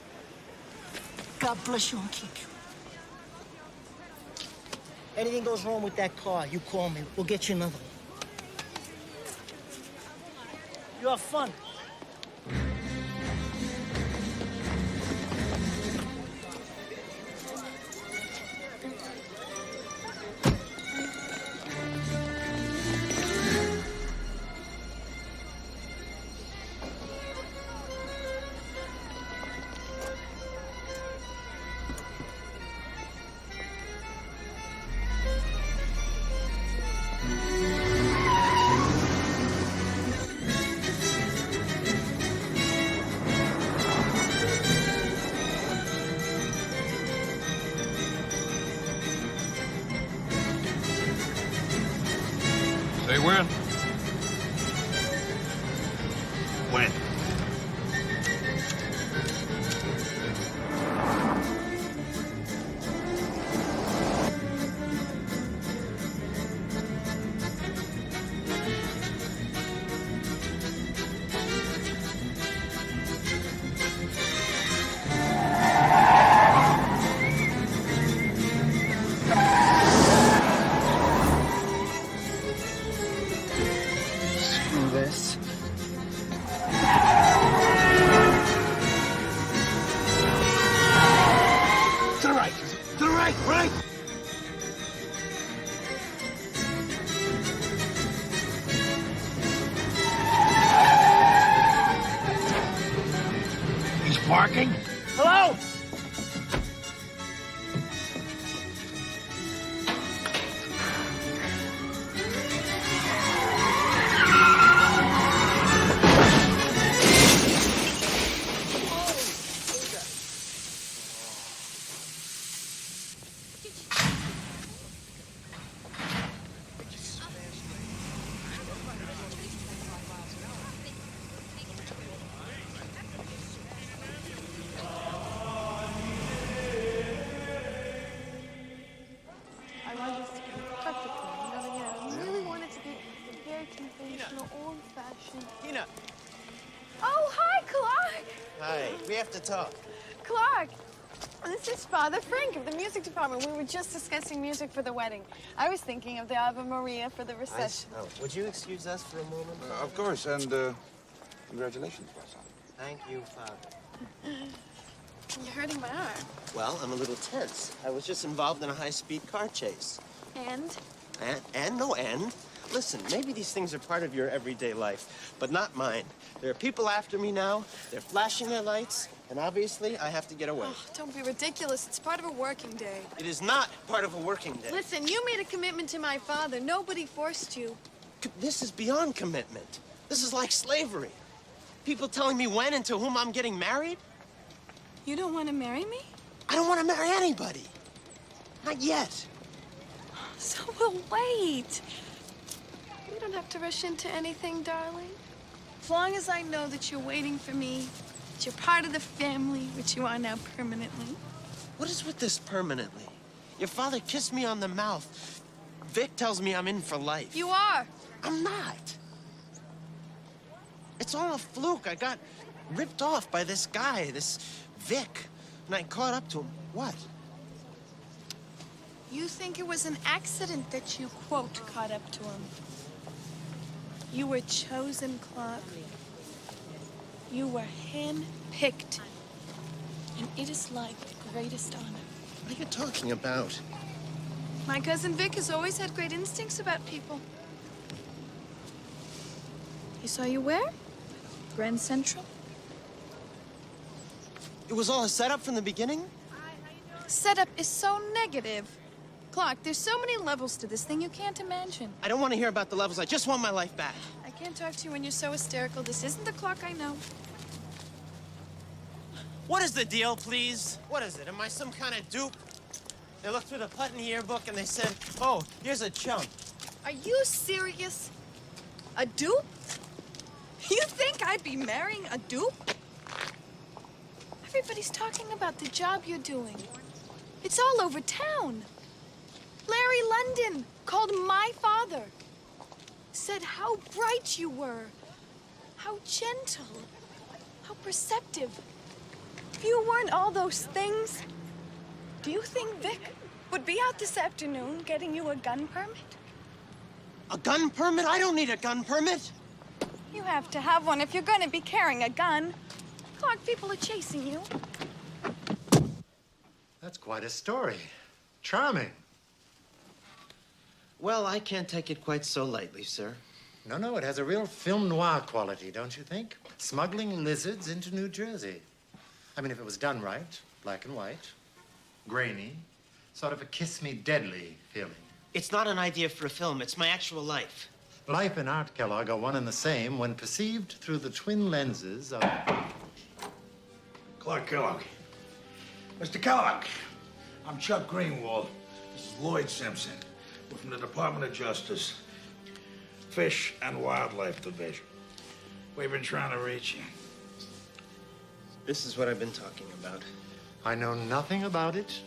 God bless you and keep you. Anything goes wrong with that car, you call me. We'll get you another one. You have fun. They win. When? This. To the right. To the right. Right. He's parking. Hello? I wanted this to be perfect. I really wanted to be very conventional, old-fashioned. Tina. Oh, hi, Clark. Hi. We have to talk. Clark, this is Father Frank of the music department. We were just discussing music for the wedding. I was thinking of the Ave Maria for the reception. Would you excuse us for a moment? Of course, and congratulations, my son. Thank you, Father. You're hurting my arm. Well, I'm a little tense. I was just involved in a high-speed car chase. And? And no end. Listen, maybe these things are part of your everyday life, but not mine. There are people after me now. They're flashing their lights, and obviously, I have to get away. Oh, don't be ridiculous. It's part of a working day. It is not part of a working day. Listen, you made a commitment to my father. Nobody forced you. This is beyond commitment. This is like slavery. People telling me when and to whom I'm getting married? You don't want to marry me? I don't want to marry anybody. Not yet. So we'll wait. We don't have to rush into anything, darling. As long as I know that you're waiting for me, that you're part of the family, which you are now permanently. What is with this permanently? Your father kissed me on the mouth. Vic tells me I'm in for life. You are. I'm not. It's all a fluke. I got ripped off by this guy, this Vic, and I caught up to him. What? You think it was an accident that you, quote, caught up to him. You were chosen, Clark. You were hand-picked. And it is like the greatest honor. What are you talking about? My cousin Vic has always had great instincts about people. He saw you where? Grand Central? It was all a setup from the beginning? Setup is so negative. Clark, there's so many levels to this thing you can't imagine. I don't want to hear about the levels. I just want my life back. I can't talk to you when you're so hysterical. This isn't the Clark I know. What is the deal, please? What is it? Am I some kind of dupe? They looked through the Putney yearbook and they said, oh, here's a chump. Are you serious? A dupe? You think I'd be marrying a dupe? Everybody's talking about the job you're doing. It's all over town. Larry London called my father. Said how bright you were. How gentle. How perceptive. If you weren't all those things, do you think Vic would be out this afternoon getting you a gun permit? A gun permit? I don't need a gun permit. You have to have one if you're going to be carrying a gun. Clark, people are chasing you. That's quite a story. Charming. Well, I can't take it quite so lightly, sir. No, it has a real film noir quality, don't you think? Smuggling lizards into New Jersey. I mean, if it was done right, black and white, grainy, sort of a kiss me deadly feeling. It's not an idea for a film. It's my actual life. Life and art, Kellogg, are one and the same when perceived through the twin lenses of... Clark Kellogg. Mr. Kellogg, I'm Chuck Greenwald. This is Lloyd Simpson. We're from the Department of Justice. Fish and Wildlife Division. We've been trying to reach you. This is what I've been talking about. I know nothing about it.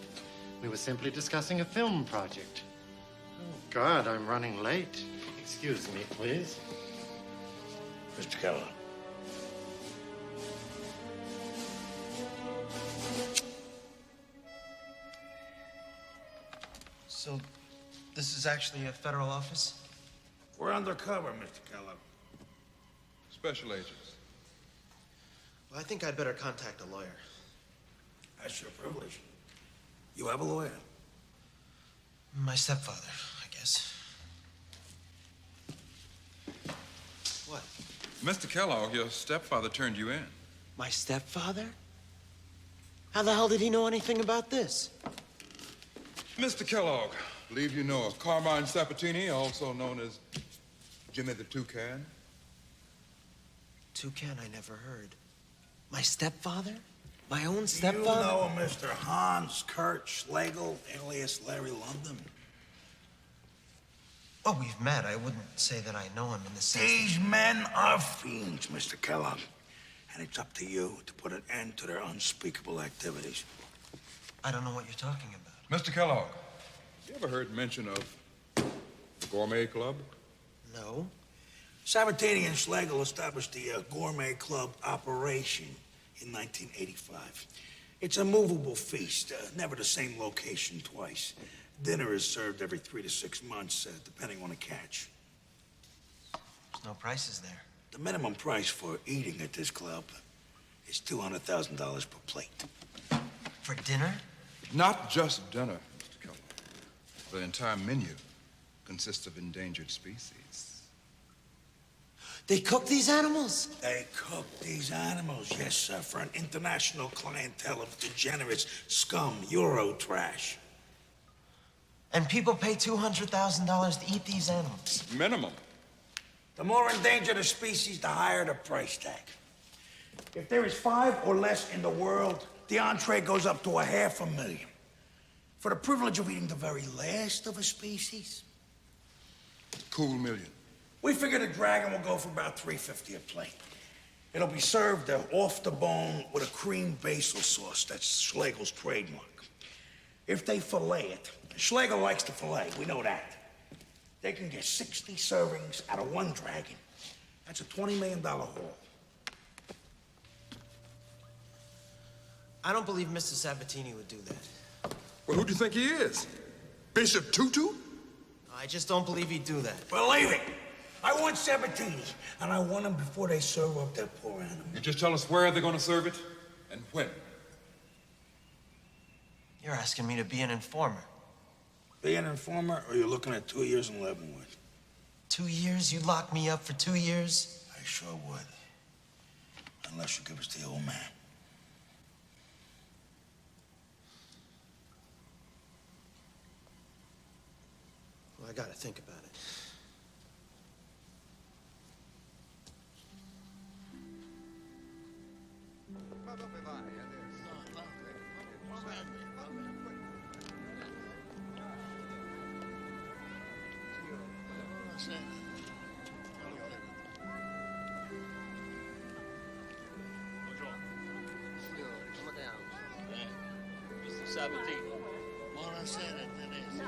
We were simply discussing a film project. Oh, God, I'm running late. Excuse me, please. Mr. Keller. So, this is actually a federal office? We're undercover, Mr. Keller. Special agents. Well, I think I'd better contact a lawyer. That's your privilege. You have a lawyer? My stepfather, I guess. What? Mr. Kellogg, your stepfather turned you in. My stepfather? How the hell did he know anything about this? Mr. Kellogg, believe you know of Carmine Sabatini, also known as Jimmy the Toucan? Toucan, I never heard. My stepfather? My own stepfather? You know Mr. Hans Kurt Schlegel, alias Larry London? Oh, we've met. I wouldn't say that I know him in the sense These men are fiends, Mr. Kellogg. And it's up to you to put an end to their unspeakable activities. I don't know what you're talking about. Mr. Kellogg, you ever heard mention of the Gourmet Club? No. Sabatini and Schlegel established the Gourmet Club operation in 1985. It's a movable feast, never the same location twice. Dinner is served every 3 to 6 months, depending on the catch. There's no prices there. The minimum price for eating at this club is $200,000 per plate. For dinner? Not just dinner, Mr. Kellogg. The entire menu consists of endangered species. They cook these animals? They cook these animals, yes, sir, for an international clientele of degenerates, scum, Euro trash. And people pay $200,000 to eat these animals? Minimum. The more endangered a species, the higher the price tag. If there is 5 or less in the world, the entree goes up to $500,000. For the privilege of eating the very last of a species, Cool million. we figure the dragon will go for about $350 a plate. It'll be served off the bone with a cream basil sauce. That's Schlegel's trademark. If they fillet it, Schlegel likes to fillet, we know that. They can get 60 servings out of one dragon. That's a $20 million haul. I don't believe Mr. Sabatini would do that. Well, who do you think he is? Bishop Tutu? I just don't believe he'd do that. Believe it. I want Sabatini, and I want them before they serve up that poor animal. You just tell us where they're going to serve it and when. You're asking me to be an informer. Be an informer, or you're looking at 2 years in Leavenworth? 2 years? You'd lock me up for 2 years? I sure would. Unless you give us the old man. Well, I gotta think about it. Mr. Sabatini. Buonasera, Teresa.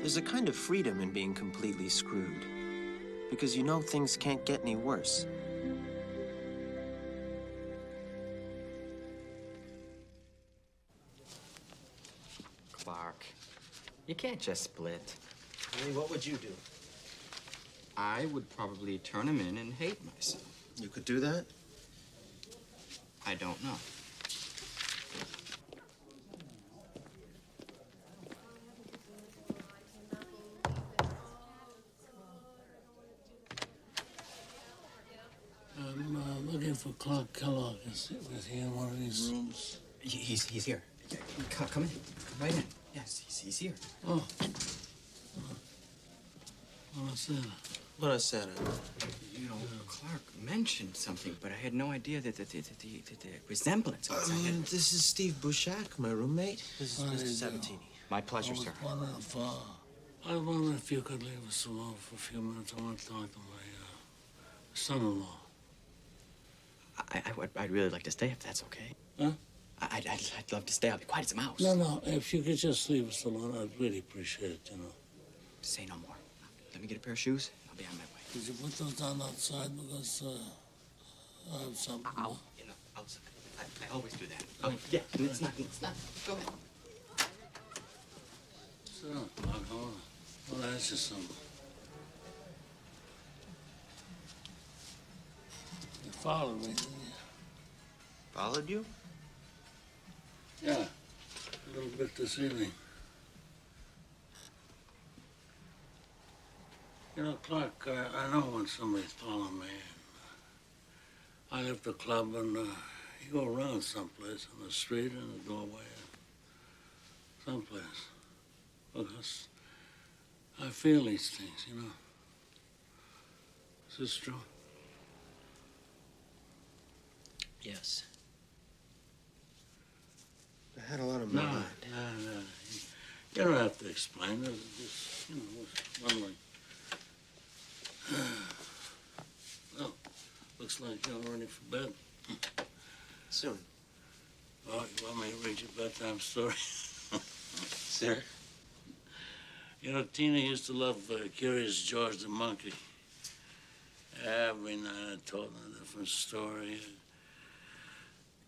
There's a kind of freedom in being completely screwed, because you know things can't get any worse. Clark, you can't just split. Really, what would you do? I would probably turn him in and hate myself. You could do that? I don't know. I'm looking for Clark Kellogg. Is he in one of these rooms? He's here. Come in. Come right in. Yes, he's here. Oh. Buonasera. Buonasera. You know, Clark mentioned something, but I had no idea that the resemblance. This is Steve Bouchak, my roommate. This is Mr. Sabatini. My pleasure, sir. I wonder if you could leave us alone for a few minutes. I want to talk to my son-in-law. I'd really like to stay if that's okay. Huh? I'd love to stay. I'll be quiet as a mouse. No. If you could just leave us alone, I'd really appreciate it, you know. Say no more. Let me get a pair of shoes. I'll be on my way. Could you put those down outside because I have something? I always do that. Oh, yeah. It's not. Go ahead. So, I want to ask you something. You followed me, didn't you? Followed you? Yeah, a little bit this evening. You know, Clark, I know when somebody's following me. I left the club and you go around someplace on the street, in the doorway, someplace. Because I feel these things, you know. Is this true? Yes. I had a lot of my mind. No. You don't have to explain it. Just, you know, wondering. Well, looks like you're ready for bed. Soon. Oh, you want me to read you a bedtime story? Sir? You know, Tina used to love Curious George the monkey. Every night I told her a different story.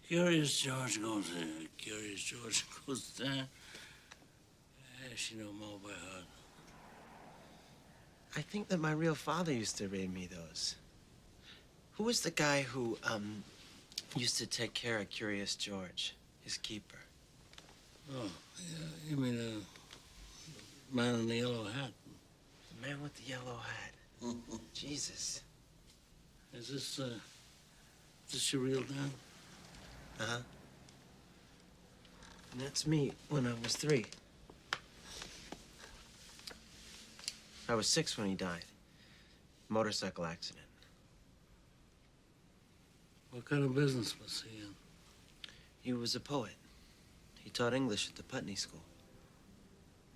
Curious George goes here. Curious George goes there. Yeah, she knew more by heart. I think that my real father used to read me those. Who was the guy who, used to take care of Curious George, his keeper? Oh, yeah, you mean the man in the yellow hat? The man with the yellow hat. Jesus. Is this your real dad? Uh-huh. And that's me when I was 3. I was 6 when he died. Motorcycle accident. What kind of business was he in? He was a poet. He taught English at the Putney School.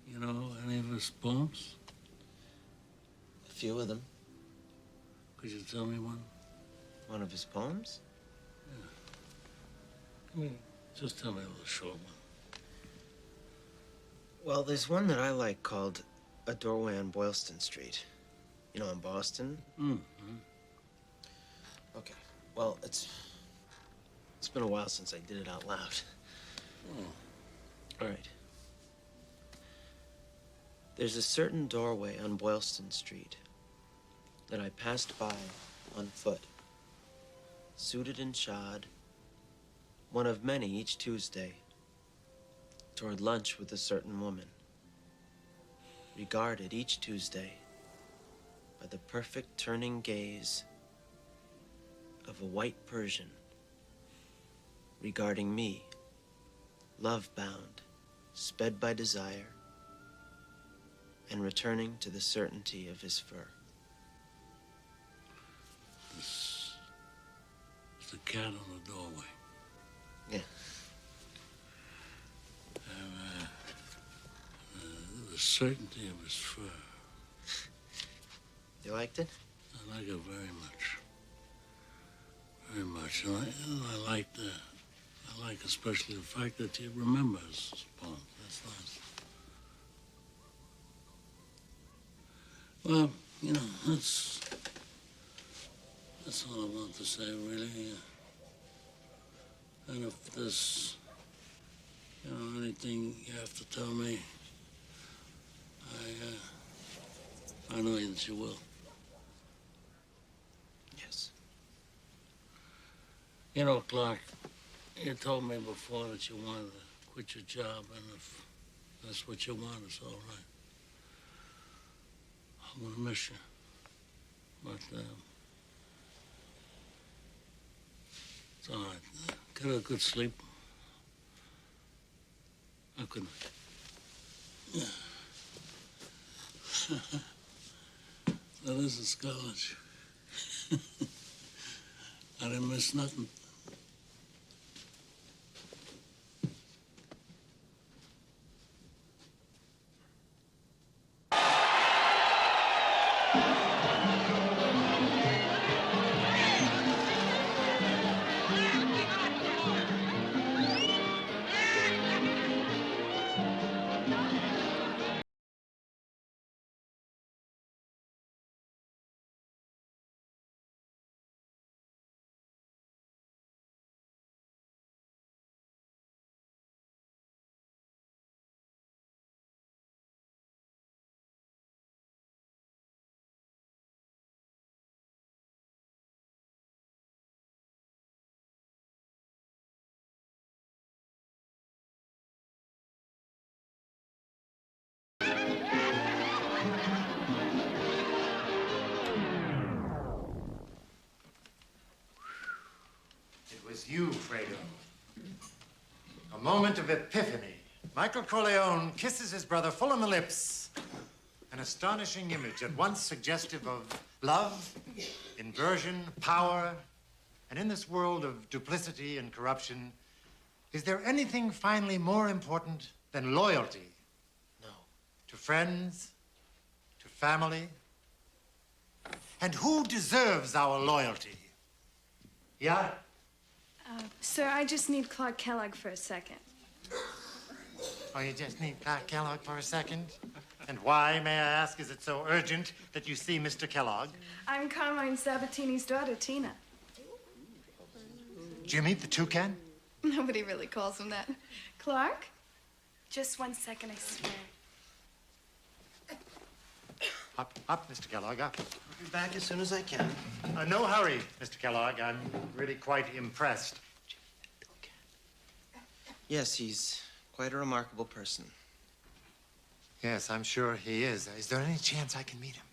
You know any of his poems? A few of them. Could you tell me one? One of his poems? I mean, just tell me a little short one. Well, there's one that I like called A Doorway on Boylston Street. You know, in Boston. Mm-hmm. Okay. Well, it's been a while since I did it out loud. Oh. All right. There's a certain doorway on Boylston Street that I passed by on foot, suited and shod, one of many each Tuesday, toward lunch with a certain woman, regarded each Tuesday by the perfect turning gaze of a white Persian, regarding me, love-bound, sped by desire, and returning to the certainty of his fur. This is the cat on the doorway. Yeah. And, the certainty of his fur. You liked it? I like it very much. Very much. And I like that. I like especially the fact that he remembers his poem. That's nice. Well, you know, that's all I want to say, really. And if there's, you know, anything you have to tell me, I know that you will. You know, Clark, you told me before that you wanted to quit your job, and if that's what you want, it's all right. I'm gonna miss you. But, it's all right. Get a good sleep. I couldn't. So this is college. I didn't miss nothing. It was you, Fredo. A moment of epiphany. Michael Corleone kisses his brother full on the lips. An astonishing image, at once suggestive of love, inversion, power, and in this world of duplicity and corruption, is there anything finally more important than loyalty? No. To friends, to family? And who deserves our loyalty? Yeah? Sir, I just need Clark Kellogg for a second. Oh, you just need Clark Kellogg for a second? And why, may I ask, is it so urgent that you see Mr. Kellogg? I'm Carmine Sabatini's daughter, Tina. Jimmy, the toucan? Nobody really calls him that. Clark? Just 1 second, I swear. Up, Mr. Kellogg, up. I'll be back as soon as I can. No hurry, Mr. Kellogg. I'm really quite impressed. Yes, he's quite a remarkable person. Yes, I'm sure he is. Is there any chance I can meet him?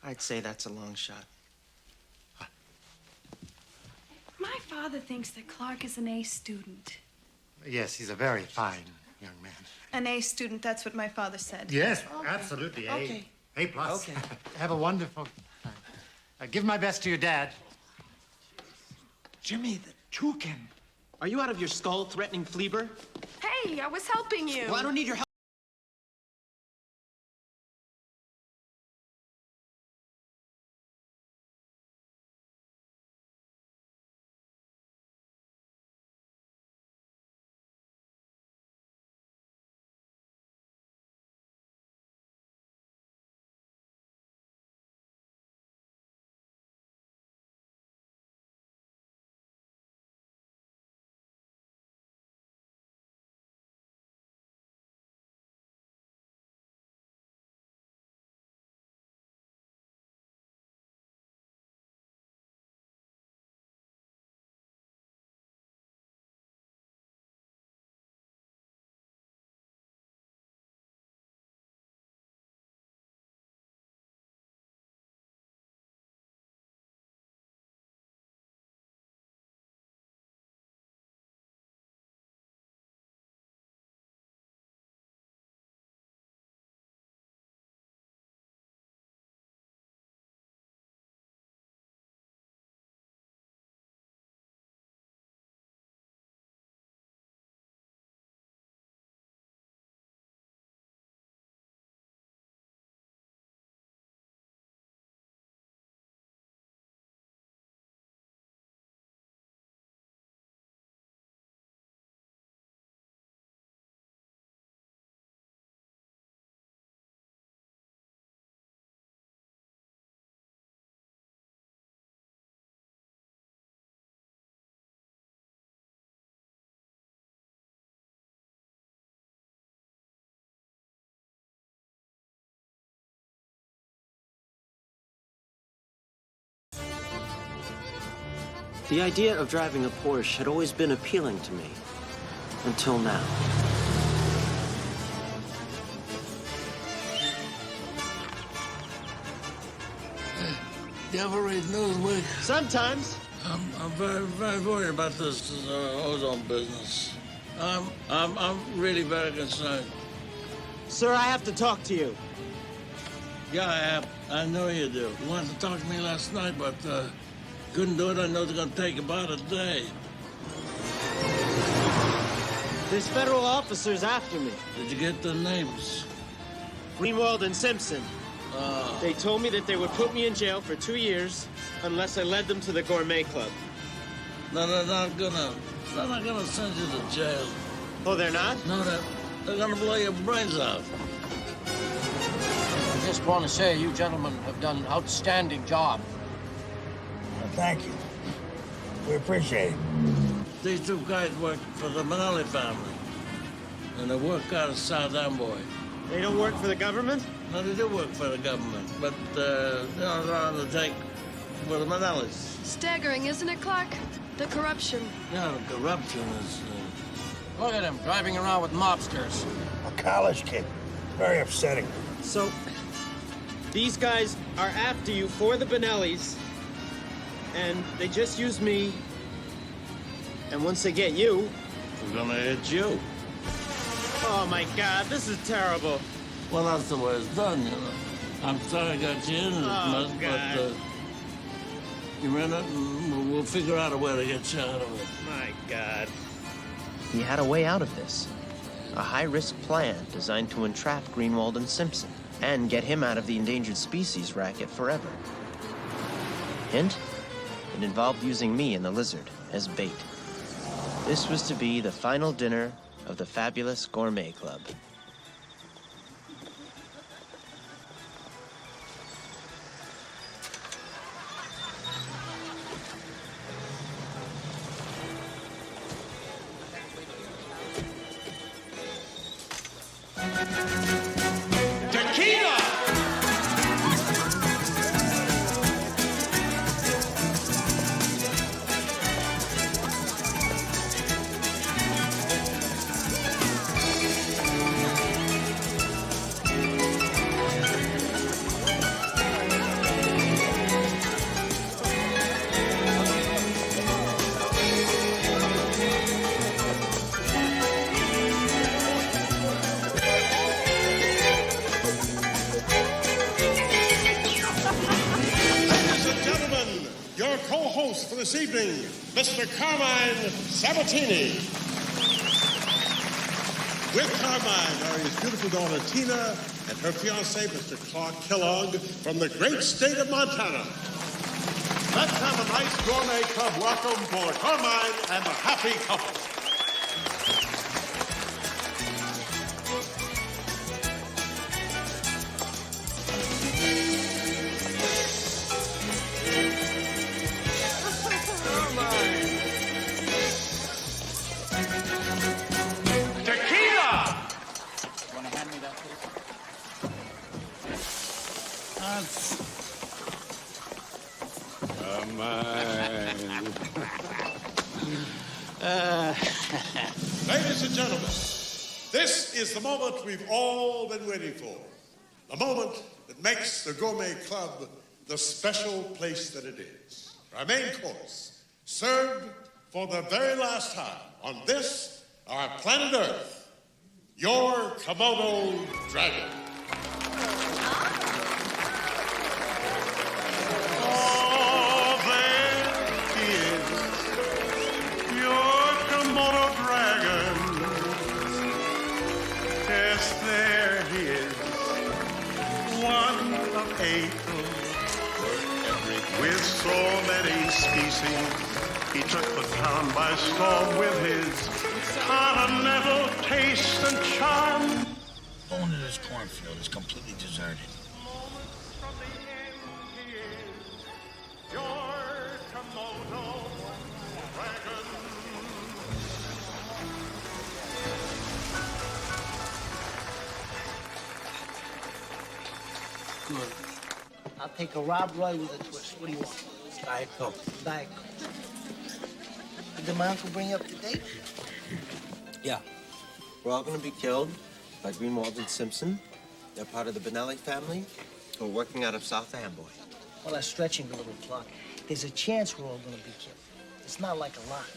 I'd say that's a long shot. My father thinks that Clark is an A student. Yes, he's a very fine young man. An A student, that's what my father said. Yes, absolutely. A. Okay. A plus. Okay. Have a wonderful time. Give my best to your dad. Jimmy, the toucan. Are you out of your skull threatening Fleeber? Hey, I was helping you. Well, I don't need your help. The idea of driving a Porsche had always been appealing to me. Until now. You ever read Newsweek? Sometimes. I'm very worried about this ozone business. I'm really very concerned. Sir, I have to talk to you. Yeah, I know you do. You wanted to talk to me last night, but couldn't do it. I know it's going to take about a day. There's federal officers after me. Did you get the names? Greenwald and Simpson. They told me that they would put me in jail for 2 years unless I led them to the gourmet club. No, they're not gonna send you to jail. Oh, they're not? No, they're gonna blow your brains out. I just want to say you gentlemen have done an outstanding job. Well, thank you. We appreciate it. These two guys work for the Manelli family. And they work out of South Amboy. They don't work for the government? No, they do work for the government, but they're on the take for the Manellis. Staggering, isn't it, Clark? The corruption. Yeah, the corruption is... Look at him, driving around with mobsters. A college kid. Very upsetting. So, these guys are after you for the Benellis, and they just use me. And once they get you... We're gonna hit you. Oh, my God, this is terrible. Well, that's the way it's done, you know. I'm sorry I got you in this mess, but you're in it, and we'll figure out a way to get you out of it. My God. He had a way out of this. A high-risk plan designed to entrap Greenwald and Simpson and get him out of the endangered species racket forever. Hint? It involved using me and the lizard as bait. This was to be the final dinner of the fabulous Gourmet Club. For this evening, Mr. Carmine Sabatini. With Carmine are his beautiful daughter Tina and her fiancé, Mr. Clark Kellogg, from the great state of Montana. Let's have a nice gourmet club welcome for Carmine and the happy couple. Ladies and gentlemen, this is the moment we've all been waiting for. The moment that makes the Gourmet Club the special place that it is. Our main course, served for the very last time on this, our planet Earth, your Komodo dragon. With so many species, he took the town by storm with his continental taste and charm. Owner of this cornfield is completely deserted. Good. I'll take a Rob Roy with a twist. What do you want? Diet Coke. Diet Coke. Did my uncle bring you up to date? Yeah. We're all gonna be killed by Greenwald and Simpson. They're part of the Benelli family who are working out of South Amboy. Well, that's stretching a little, Clark. There's a chance we're all gonna be killed. It's not like a lock.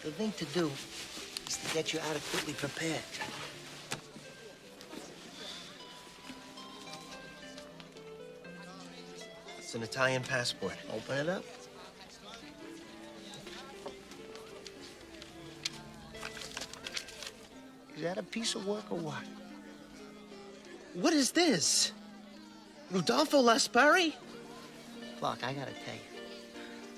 The thing to do is to get you adequately prepared. It's an Italian passport. Open it up. Is that a piece of work or what? What is this? Rudolfo Laspari? Clark, I gotta tell you,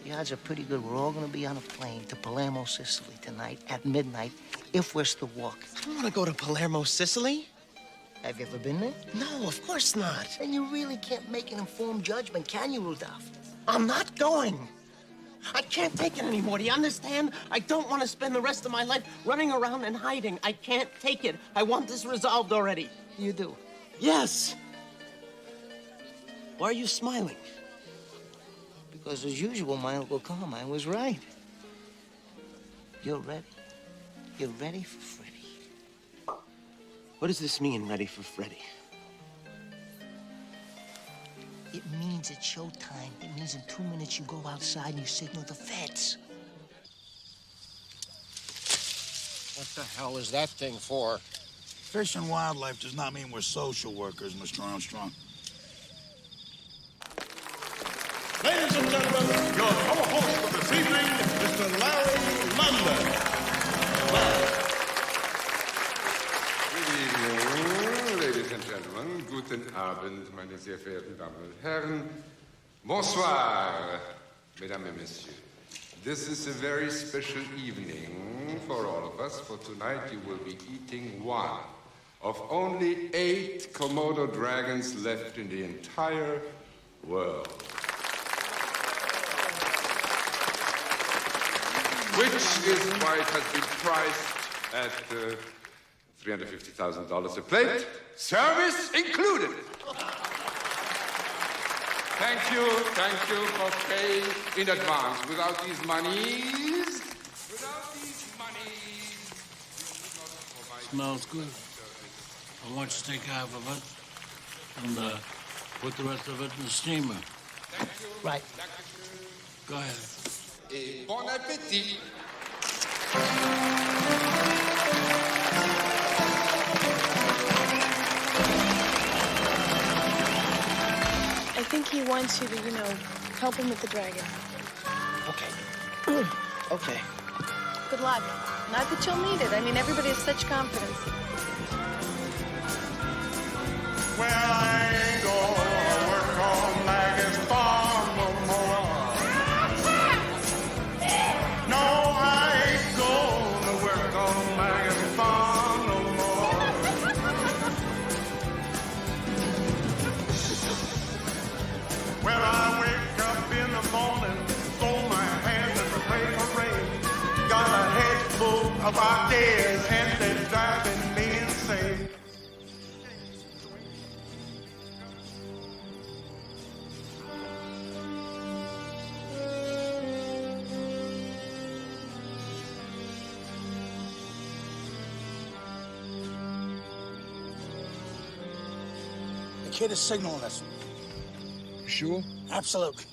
the odds are pretty good we're all gonna be on a plane to Palermo, Sicily tonight at midnight if we're still walking. I don't wanna go to Palermo, Sicily. Have you ever been there? No, of course not. Then you really can't make an informed judgment, can you, Rudolph? I'm not going. I can't take it anymore, do you understand? I don't want to spend the rest of my life running around and hiding. I can't take it. I want this resolved already. You do? Yes. Why are you smiling? Because as usual, my Uncle Carmine was right. You're ready. You're ready for Freddie. What does this mean, ready for Freddie? It means it's showtime. It means in 2 minutes you go outside and you signal the feds. What the hell is that thing for? Fish and wildlife does not mean we're social workers, Mr. Armstrong. Ladies and gentlemen, your co-host for this evening, Mr. Larry London. Ladies and gentlemen, guten Abend, meine sehr verehrten Damen und Herren. Bonsoir, mesdames et messieurs. This is a very special evening for all of us, for tonight you will be eating one of only 8 Komodo dragons left in the entire world. Which is why it has been priced at $350,000 a plate, service included. Thank you for paying in advance. Without these monies, Smells good. I want you to take half of it and put the rest of it in the steamer. Right. Go ahead. Et bon appétit. I think he wants you to, help him with the dragon. Okay. Okay. Good luck. Not that you'll need it. I mean, everybody has such confidence. Well, I ain't gonna work on Maggie's farm no more. No, I ain't gonna work on Maggie's farm no more. Well, I wake up in the morning, throw my hands and pray for rain. Got a head full of ideas and they're driving me insane. The kid is signaling us. Sure? Absolutely.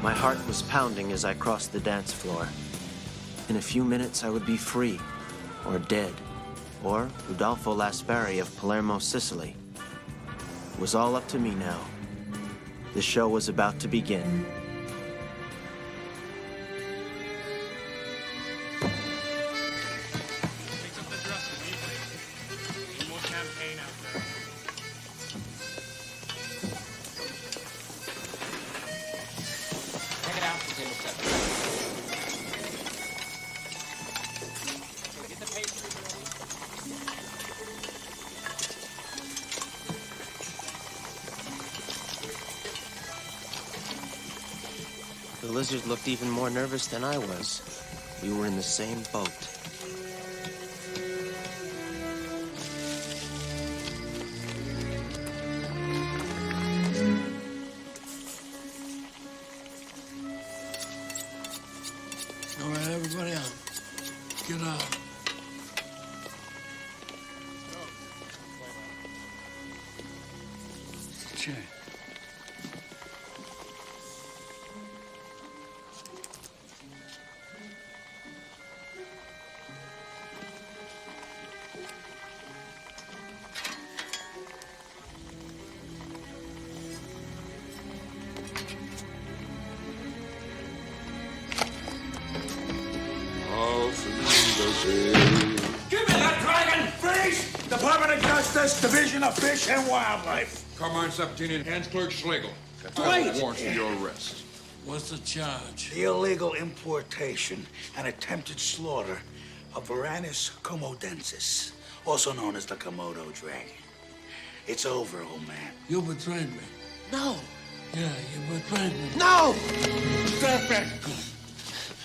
My heart was pounding as I crossed the dance floor. In a few minutes, I would be free, or dead, or Rudolfo Laspari of Palermo, Sicily. It was all up to me now. The show was about to begin. The lizard looked even more nervous than I was. We were in the same boat. Grazie. Give me that dragon! Freeze! Department of Justice, Division of Fish and Wildlife. Carmine Subtinian, Hans Clerk Schlegel. Wait! Warrants for your arrest. What's the charge? The illegal importation and attempted slaughter of Varanus comodensis, also known as the Komodo dragon. It's over, old man. You betrayed me. No. Yeah, you betrayed me. No! Drop it.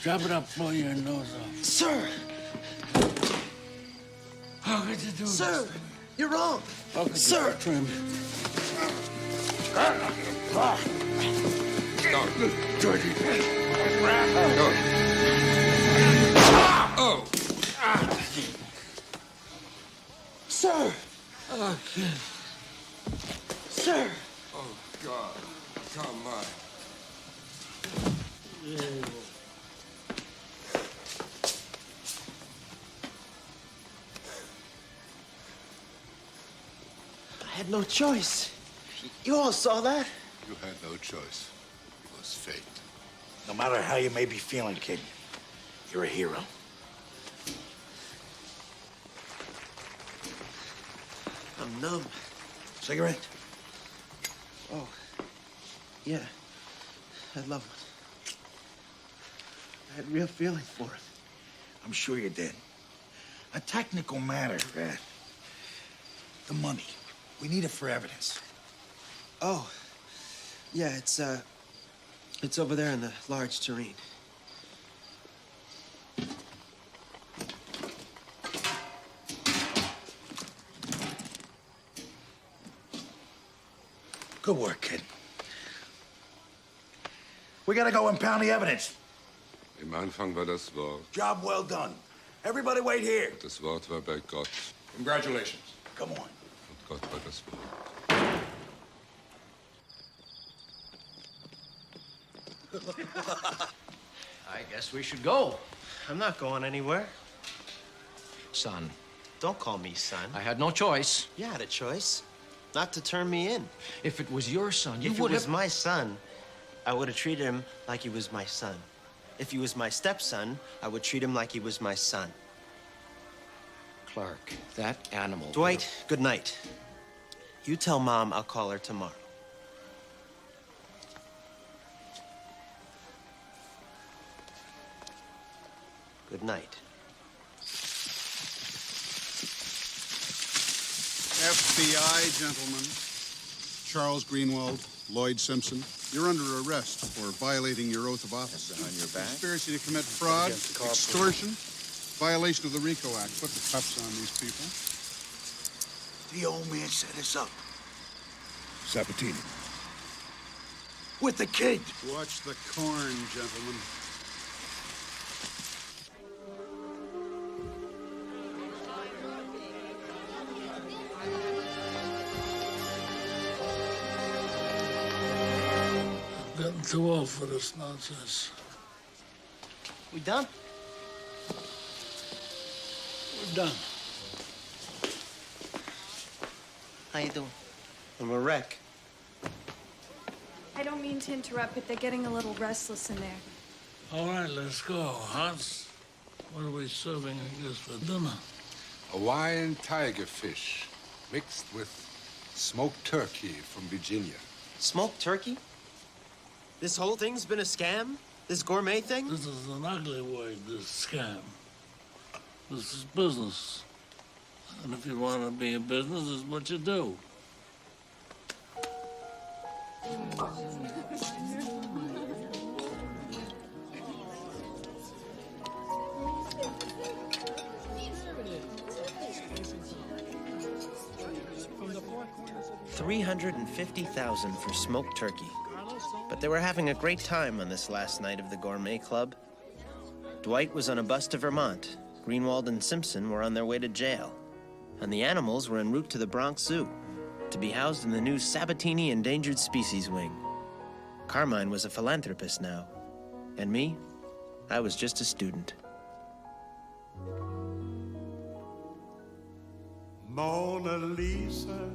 Drop it up, blow your nose off. Sir! How could you do this? Sir! You're wrong! How could Sir! you betray me? Dirty Oh! Sir! Oh, kid. Sir! Oh, God. Come on. I had no choice. You all saw that. You had no choice. It was fate. No matter how you may be feeling, kid, you're a hero. I'm numb. Cigarette? Oh, yeah. I'd love one. I had real feeling for him. I'm sure you did. A technical matter, the money. We need it for evidence. Oh, yeah, it's over there in the large tureen. Good work, kid. We gotta go impound the evidence. Im Anfang war das Wort. Job well done. Everybody wait here. Das Wort war bei Gott. Congratulations. Come on. Und Gott war das Wort. I guess we should go. I'm not going anywhere. Son. Don't call me son. I had no choice. You had a choice. Not to turn me in. If it was your son, you If it would was have... my son, I would have treated him like he was my son. If he was my stepson, I would treat him like he was my son. Clark, that animal... Dwight, good night. You tell Mom I'll call her tomorrow. Good night. FBI, gentlemen. Charles Greenwald, Lloyd Simpson. You're under arrest for violating your oath of office. Behind your back? Conspiracy to commit fraud, extortion, violation of the RICO Act. Put the cuffs on these people. The old man set us up. Sabatini. With the kid. Watch the corn, gentlemen. I'm getting too old for this nonsense. We done? We're done. How you doing? I'm a wreck. I don't mean to interrupt, but they're getting a little restless in there. All right, let's go. Hans, what are we serving, I guess, for dinner? Hawaiian tiger fish mixed with smoked turkey from Virginia. Smoked turkey? This whole thing's been a scam? This gourmet thing? This is an ugly word, this scam. This is business. And if you want to be in business, it's what you do. $350,000 for smoked turkey. But they were having a great time on this last night of the Gourmet Club. Dwight was on a bus to Vermont. Greenwald and Simpson were on their way to jail. And the animals were en route to the Bronx Zoo to be housed in the new Sabatini Endangered Species Wing. Carmine was a philanthropist now. And me, I was just a student. Mona Lisa,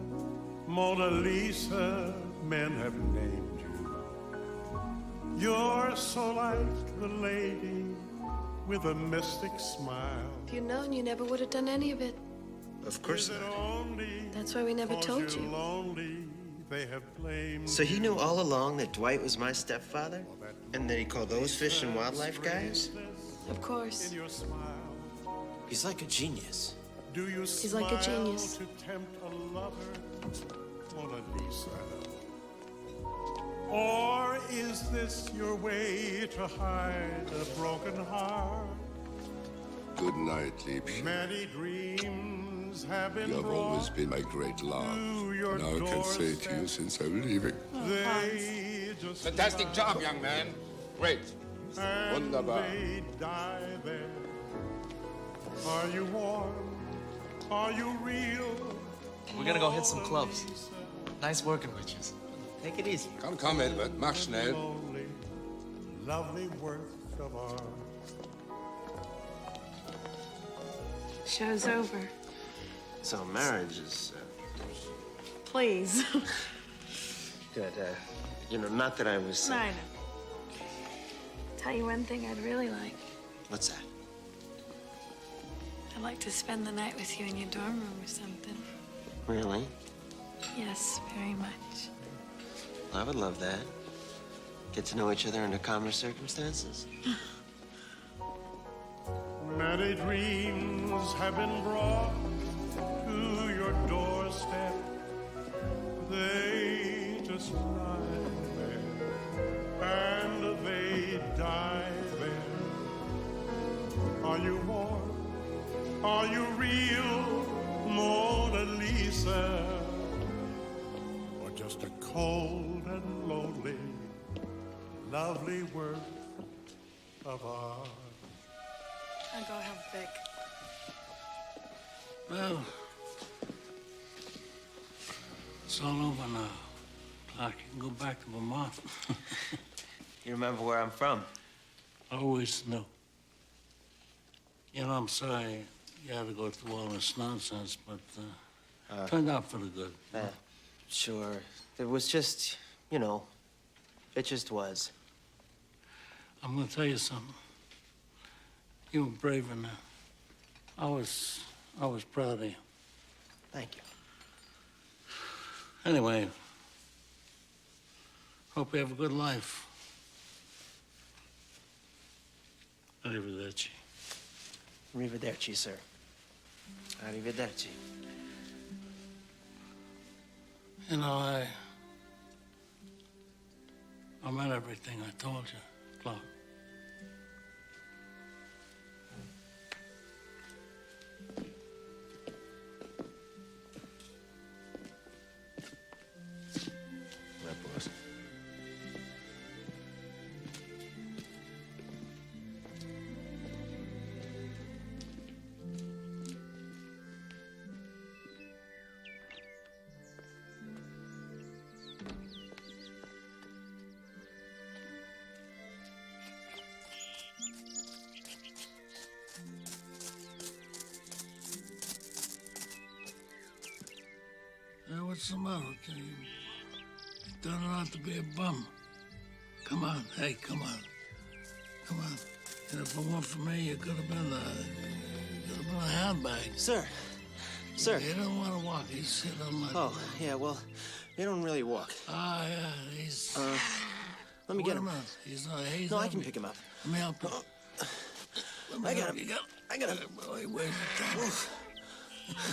Mona Lisa, men have named you. You're so like the lady with a mystic smile. If you'd known, you never would have done any of it. Of course not. That's why we never told you. So he knew all along that Dwight was my stepfather? And that he called those fish and wildlife guys? Of course. He's like a genius. He's like a genius. To tempt a lover, Mona Lisa? Or is this your way to hide a broken heart? Good night, Liebchen. Many dreams have been You have brought always been my great love. your Now I can say to you since I'm leaving. They just Fantastic job, young man. Great. Wunderbar. they die there. Are you warm? Are you real? We're gonna go hit some clubs. Nice working with you. Take it easy. Komm, Edward, mach schnell. Lonely, lovely work of art. Show's over. So marriage is Please. good. You know, not that I was. No, I know. Tell you one thing I'd really like. What's that? I'd like to spend the night with you in your dorm room or something. Really? Yes, very much. I would love that. Get to know each other under calmer circumstances. Many dreams have been brought to your doorstep. They just lie there, and they die there. Are you warm? Are you real, Mona Lisa? Or just a cold and lonely, lovely work of art? I'll go help Vic. Well, it's all over now. Clark, you can go back to Vermont. You remember where I'm from? Always knew. You know, I'm sorry you had to go through all this nonsense, but turned out for the good. Sure. It was just, you know, it just was. I'm gonna tell you something. You were brave in that. I was proud of you. Thank you. Anyway, hope you have a good life. Arrivederci. Arrivederci, sir. Arrivederci. You know, I meant everything I told you, Clark. Right, boss. Hey, what's the matter with you? You turning out to be a bum. Come on, hey, come on. Come on. And if it weren't for me, you could have been a handbag. Sir. Sir. He don't want to walk. He's sitting on my... Oh, yeah, well, they don't really walk. Ah, yeah, he's... Let me get him. He's No, I can pick him up. Let me help you. I got him. I got him. Boy, where's the time?